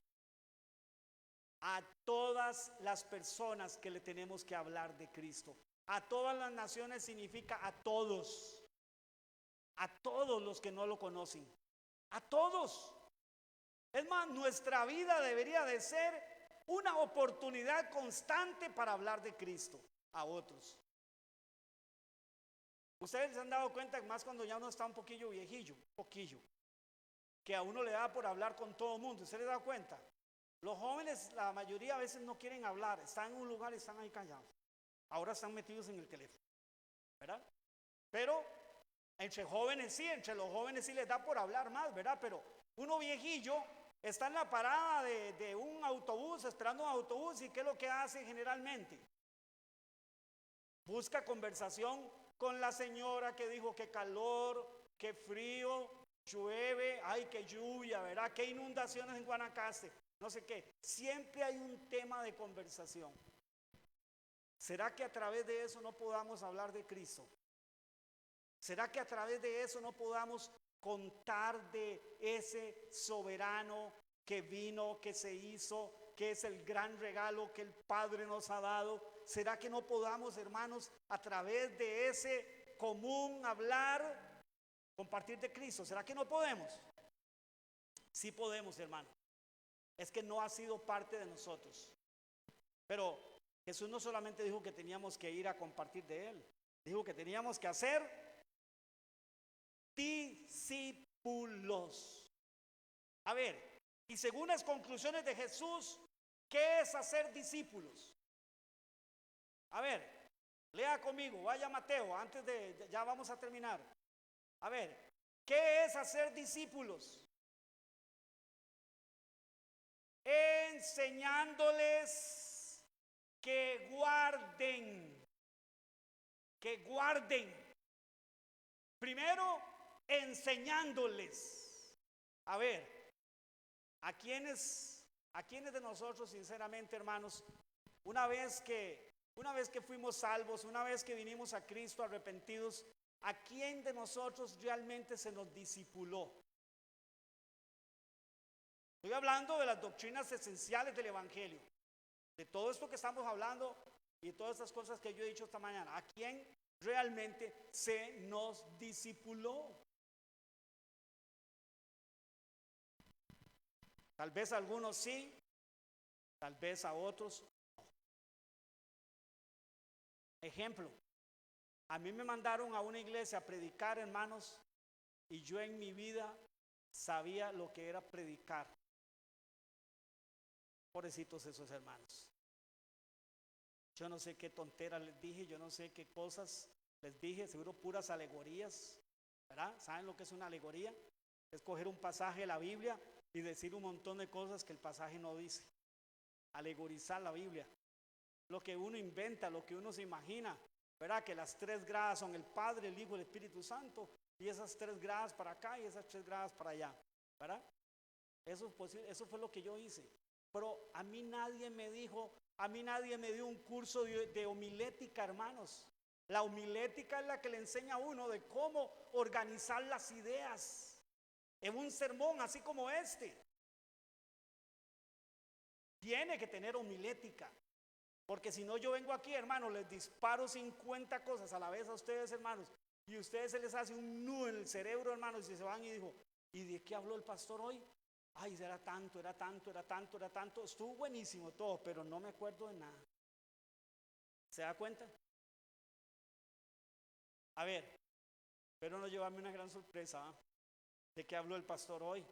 a todas las personas que le tenemos que hablar de Cristo. A todas las naciones significa a todos los que no lo conocen, a todos. Es más, nuestra vida debería de ser una oportunidad constante para hablar de Cristo a otros. Ustedes se han dado cuenta, más cuando ya uno está un poquillo viejillo, que a uno le da por hablar con todo el mundo. ¿Usted le da cuenta? Los jóvenes, la mayoría a veces no quieren hablar, están en un lugar y están ahí callados. Ahora están metidos en el teléfono, ¿verdad? Pero entre los jóvenes sí les da por hablar más, ¿verdad? Pero uno viejillo está en la parada de un autobús, esperando un autobús, y ¿qué es lo que hace generalmente? Busca conversación con la señora que dijo que calor, que frío, llueve, ay, que lluvia, ¿verdad? Que inundaciones en Guanacaste, no sé qué. Siempre hay un tema de conversación. ¿Será que a través de eso no podamos hablar de Cristo? ¿Será que a través de eso no podamos contar de ese soberano que vino, que se hizo, que es el gran regalo que el Padre nos ha dado? ¿Será que no podamos, hermanos, a través de ese común hablar, compartir de Cristo? ¿Será que no podemos? Sí podemos, hermano. Es que no ha sido parte de nosotros. Pero Jesús no solamente dijo que teníamos que ir a compartir de Él, dijo que teníamos que hacer discípulos. A ver, y según las conclusiones de Jesús, ¿qué es hacer discípulos? A ver, lea conmigo, vaya a Mateo, ya vamos a terminar. A ver, ¿qué es hacer discípulos? Enseñándoles que guarden. Primero, enseñándoles. A ver, ¿a quiénes de nosotros, sinceramente, hermanos, una vez que fuimos salvos, una vez que vinimos a Cristo arrepentidos, ¿a quién de nosotros realmente se nos discipuló? Estoy hablando de las doctrinas esenciales del Evangelio, de todo esto que estamos hablando y todas estas cosas que yo he dicho esta mañana. ¿A quién realmente se nos discipuló? Tal vez a algunos sí, tal vez a otros no. Ejemplo, a mí me mandaron a una iglesia a predicar, hermanos, y yo en mi vida sabía lo que era predicar. Pobrecitos esos hermanos. Yo no sé qué tonteras les dije, yo no sé qué cosas les dije, seguro puras alegorías, ¿verdad? ¿Saben lo que es una alegoría? Es coger un pasaje de la Biblia y decir un montón de cosas que el pasaje no dice. Alegorizar la Biblia. Lo que uno inventa, lo que uno se imagina, ¿verdad? Que las 3 gradas son el Padre, el Hijo y el Espíritu Santo, y esas 3 gradas para acá y esas 3 gradas para allá, ¿verdad? Eso fue lo que yo hice. Pero a mí nadie me dio un curso de homilética, hermanos. La homilética es la que le enseña a uno de cómo organizar las ideas en un sermón así como este. Tiene que tener homilética, porque si no, yo vengo aquí, hermanos, les disparo 50 cosas a la vez a ustedes, hermanos, y a ustedes se les hace un nudo en el cerebro, hermanos, y se van y dijo, ¿y de qué habló el pastor hoy? Ay, era tanto, estuvo buenísimo todo, pero no me acuerdo de nada. ¿Se da cuenta? A ver, pero no llevarme una gran sorpresa, ¿eh? ¿De qué habló el pastor hoy?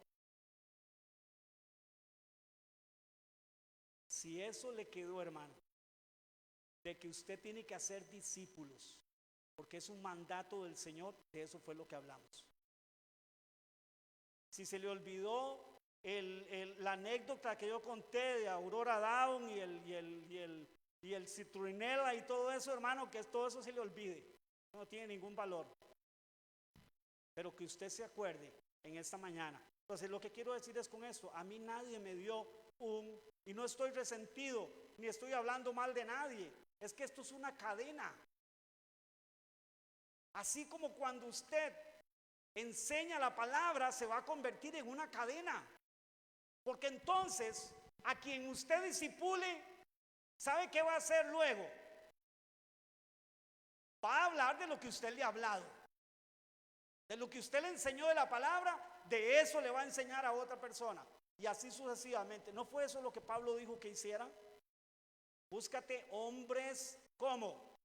Si eso le quedó, hermano, de que usted tiene que hacer discípulos, porque es un mandato del Señor, de eso fue lo que hablamos. Si se le olvidó la anécdota que yo conté de Aurora Down y el citronela y todo eso, hermano, que todo eso se le olvide, no tiene ningún valor. Pero que usted se acuerde en esta mañana. Entonces, lo que quiero decir es con esto, a mí nadie me dio y no estoy resentido, ni estoy hablando mal de nadie, es que esto es una cadena. Así como cuando usted enseña la palabra, se va a convertir en una cadena. Porque entonces, a quien usted discipule, ¿sabe qué va a hacer luego? Va a hablar de lo que usted le ha hablado. De lo que usted le enseñó de la palabra, de eso le va a enseñar a otra persona. Y así sucesivamente. ¿No fue eso lo que Pablo dijo que hiciera? Búscate hombres como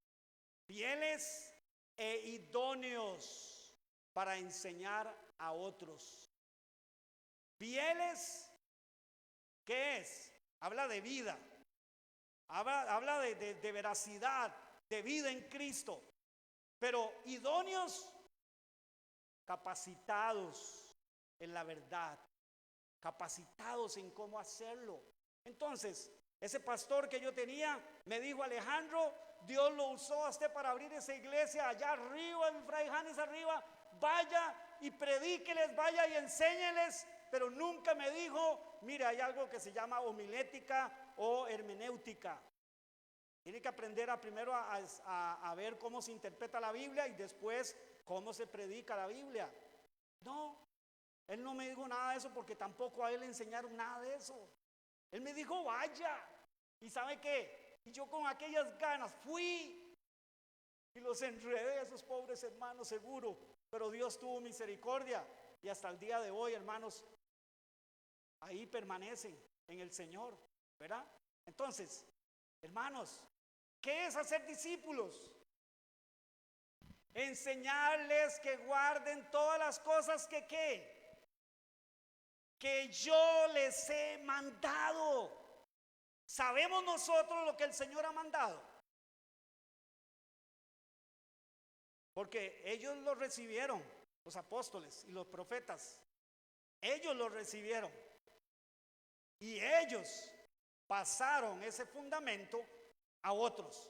fieles e idóneos para enseñar a otros. Fieles, ¿qué es? Habla de vida. Habla de veracidad, de vida en Cristo. Pero idóneos, capacitados en la verdad, capacitados en cómo hacerlo. Entonces, ese pastor que yo tenía me dijo: Alejandro, Dios lo usó a usted para abrir esa iglesia allá arriba, en Fray Janes arriba. Vaya y predíqueles, vaya y enséñeles. Pero nunca me dijo: mire, hay algo que se llama homilética o hermenéutica. Tiene que aprender primero a ver cómo se interpreta la Biblia y después cómo se predica la Biblia. No, él no me dijo nada de eso, porque tampoco a él le enseñaron nada de eso. Él me dijo: vaya. ¿Y sabe qué? Y yo con aquellas ganas fui y los enredé a esos pobres hermanos, seguro. Pero Dios tuvo misericordia y hasta el día de hoy, hermanos, ahí permanecen en el Señor, ¿verdad? Entonces, hermanos, ¿qué es hacer discípulos? Enseñarles que guarden todas las cosas que yo les he mandado. ¿Sabemos nosotros lo que el Señor ha mandado? Porque ellos lo recibieron, los apóstoles y los profetas. Ellos lo recibieron. Y ellos pasaron ese fundamento a otros.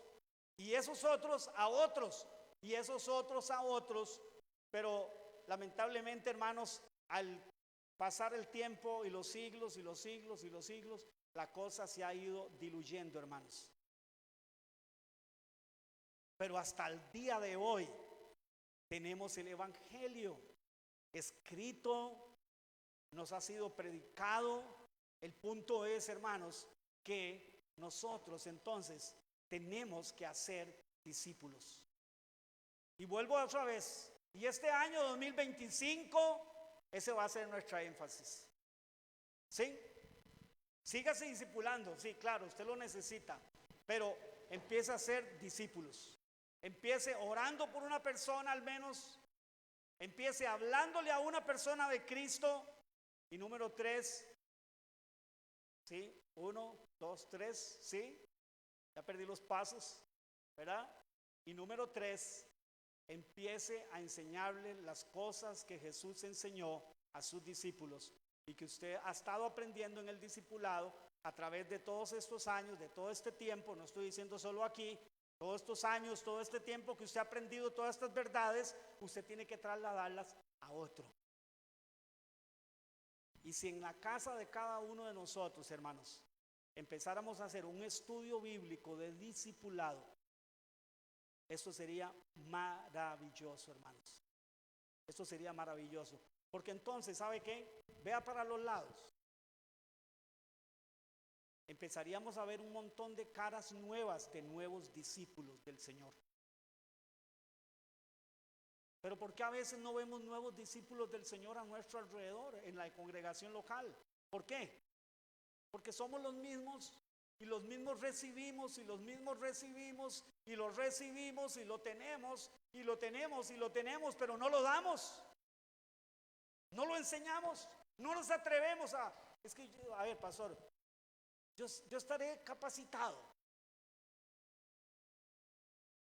Y esos otros a otros. Y esos otros a otros. Pero lamentablemente, hermanos, al pasar el tiempo y los siglos y los siglos y los siglos, la cosa se ha ido diluyendo, hermanos. Pero hasta el día de hoy tenemos el Evangelio escrito, nos ha sido predicado. El punto es, hermanos, que nosotros entonces tenemos que hacer discípulos. Y vuelvo otra vez, y este año 2025, ese va a ser nuestra énfasis. ¿Sí? Sígase discipulando, sí, claro, usted lo necesita, pero empiece a ser discípulos. Empiece orando por una persona al menos. Empiece hablándole a una persona de Cristo. Y número 3, ¿sí? 1, 2, 3, ¿sí? Ya perdí los pasos, ¿verdad? Y número 3, empiece a enseñarle las cosas que Jesús enseñó a sus discípulos y que usted ha estado aprendiendo en el discipulado a través de todos estos años, de todo este tiempo. No estoy diciendo solo aquí. Todos estos años, todo este tiempo que usted ha aprendido todas estas verdades, usted tiene que trasladarlas a otro. Y si en la casa de cada uno de nosotros, hermanos, empezáramos a hacer un estudio bíblico de discipulado, esto sería maravilloso, hermanos. Esto sería maravilloso. Porque entonces, ¿sabe qué? Vea para los lados. Empezaríamos a ver un montón de caras nuevas de nuevos discípulos del Señor. Pero ¿por qué a veces no vemos nuevos discípulos del Señor a nuestro alrededor, en la congregación local? ¿Por qué? Porque somos los mismos y los mismos recibimos y los mismos recibimos y los recibimos y lo tenemos y lo tenemos y lo tenemos, pero no lo damos. No lo enseñamos, no nos atrevemos a... Es que, a ver, pastor, yo estaré capacitado.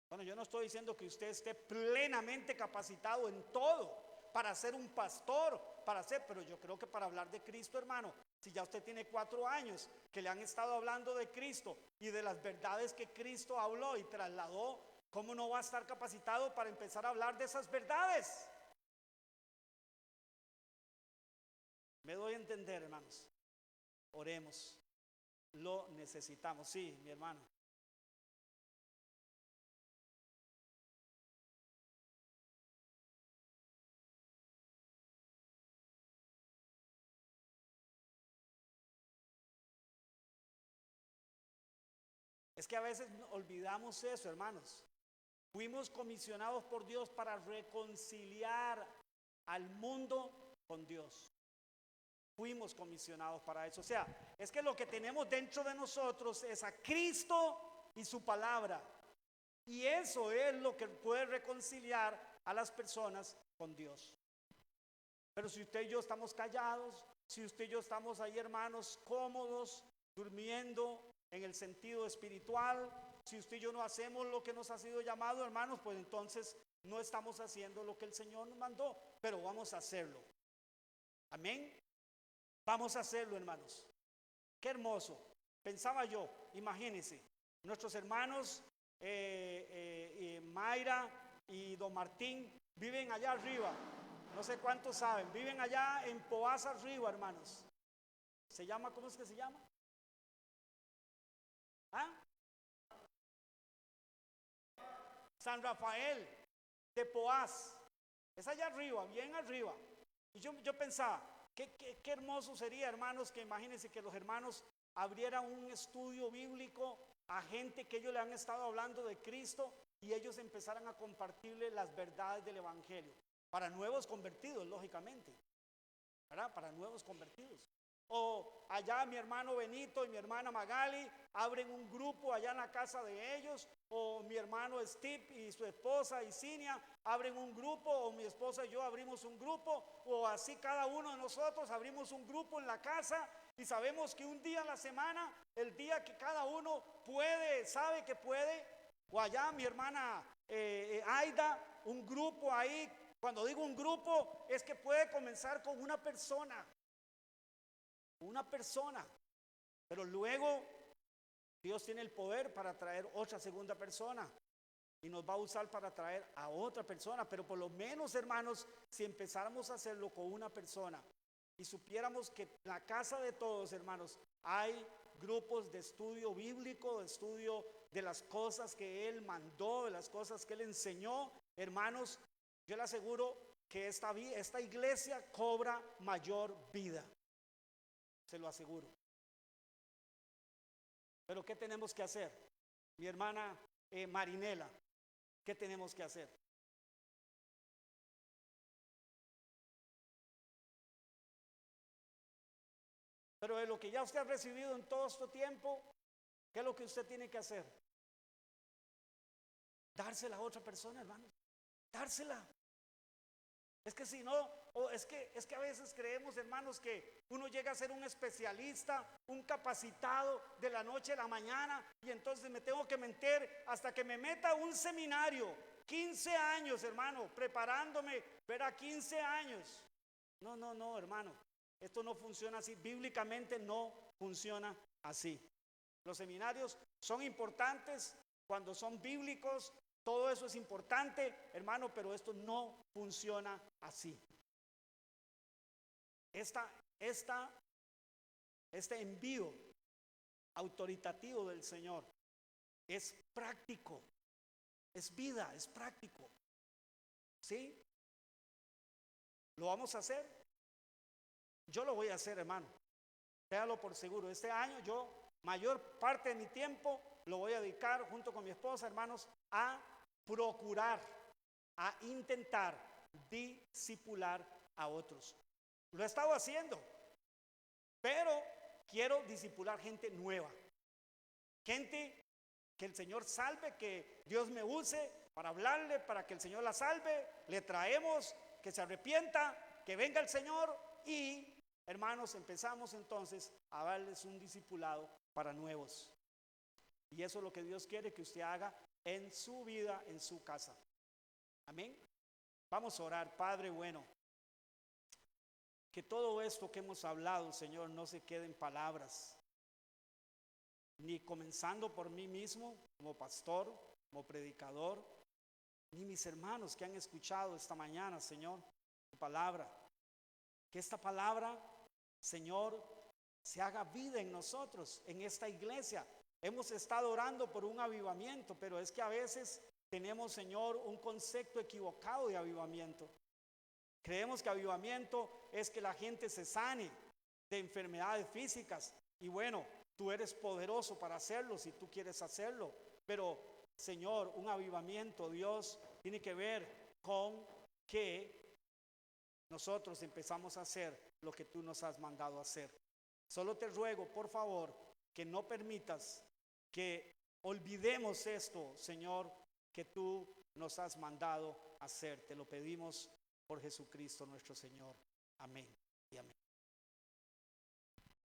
Bueno, yo no estoy diciendo que usted esté plenamente capacitado en todo para ser un pastor, pero yo creo que para hablar de Cristo, hermano, si ya usted tiene 4 años que le han estado hablando de Cristo y de las verdades que Cristo habló y trasladó, ¿cómo no va a estar capacitado para empezar a hablar de esas verdades? Me doy a entender, hermanos. Oremos. Lo necesitamos. Sí, mi hermano. Es que a veces olvidamos eso, hermanos. Fuimos comisionados por Dios para reconciliar al mundo con Dios. Fuimos comisionados para eso. O sea, es que lo que tenemos dentro de nosotros es a Cristo y su palabra. Y eso es lo que puede reconciliar a las personas con Dios. Pero si usted y yo estamos callados, si usted y yo estamos ahí, hermanos, cómodos, durmiendo en el sentido espiritual, si usted y yo no hacemos lo que nos ha sido llamado, hermanos, pues entonces no estamos haciendo lo que el Señor nos mandó, pero vamos a hacerlo. Amén. Vamos a hacerlo, hermanos. Qué hermoso. Pensaba yo, imagínense, nuestros hermanos Mayra y don Martín viven allá arriba. No sé cuántos saben, viven allá en Poás arriba, hermanos. Se llama, ¿cómo es que se llama? ¿Ah? San Rafael de Poás. Es allá arriba, bien arriba. Y yo pensaba, qué hermoso sería, hermanos, que imagínense que los hermanos abrieran un estudio bíblico a gente que ellos le han estado hablando de Cristo y ellos empezaran a compartirle las verdades del Evangelio. Para nuevos convertidos, lógicamente, ¿verdad? Para nuevos convertidos. O allá mi hermano Benito y mi hermana Magali abren un grupo allá en la casa de ellos. O mi hermano Steve y su esposa Isinia abren un grupo. O mi esposa y yo abrimos un grupo. O así cada uno de nosotros abrimos un grupo en la casa. Y sabemos que un día a la semana, el día que cada uno puede, sabe que puede. O allá mi hermana Aida, un grupo ahí. Cuando digo un grupo, es que puede comenzar con una persona. Pero luego Dios tiene el poder para traer otra segunda persona y nos va a usar para traer a otra persona. Pero por lo menos, hermanos, si empezáramos a hacerlo con una persona y supiéramos que en la casa de todos, hermanos, hay grupos de estudio bíblico, de estudio de las cosas que Él mandó, de las cosas que Él enseñó, hermanos, yo le aseguro que esta iglesia cobra mayor vida. Se lo aseguro. Pero ¿qué tenemos que hacer? Mi hermana Marinela, ¿qué tenemos que hacer? Pero de lo que ya usted ha recibido en todo este tiempo, ¿qué es lo que usted tiene que hacer? Dársela a otra persona, hermano. Dársela. Es que si no, es que a veces creemos, hermanos, que uno llega a ser un especialista, un capacitado de la noche a la mañana, y entonces me tengo que meter hasta que me meta a un seminario. 15 años, hermano, preparándome, verá, 15 años. No, hermano, esto no funciona así, bíblicamente no funciona así. Los seminarios son importantes cuando son bíblicos. Todo eso es importante, hermano, pero esto no funciona así. Este envío autoritativo del Señor es práctico, es vida, es práctico. ¿Sí? ¿Lo vamos a hacer? Yo lo voy a hacer, hermano. Téalo por seguro. Este año yo, mayor parte de mi tiempo, lo voy a dedicar junto con mi esposa, hermanos, a procurar, a intentar discipular a otros. Lo he estado haciendo, pero quiero discipular gente nueva, gente que el Señor salve, que Dios me use para hablarle, para que el Señor la salve. Le traemos, que se arrepienta, que venga el Señor y, hermanos, empezamos entonces a darles un discipulado para nuevos. Y eso es lo que Dios quiere que usted haga en su vida, en su casa. Amén. Vamos a orar. Padre bueno, que todo esto que hemos hablado, Señor, no se quede en palabras, ni comenzando por mí mismo como pastor, como predicador, ni mis hermanos que han escuchado esta mañana, Señor, tu palabra. Que esta palabra, Señor, se haga vida en nosotros, en esta iglesia. Hemos estado orando por un avivamiento, pero es que a veces tenemos, Señor, un concepto equivocado de avivamiento. Creemos que avivamiento es que la gente se sane de enfermedades físicas. Y bueno, Tú eres poderoso para hacerlo si tú quieres hacerlo. Pero, Señor, un avivamiento, Dios, tiene que ver con que nosotros empezamos a hacer lo que tú nos has mandado a hacer. Solo te ruego, por favor, que no permitas que olvidemos esto, Señor, que tú nos has mandado a hacer. Te lo pedimos por Jesucristo nuestro Señor. Amén y amén.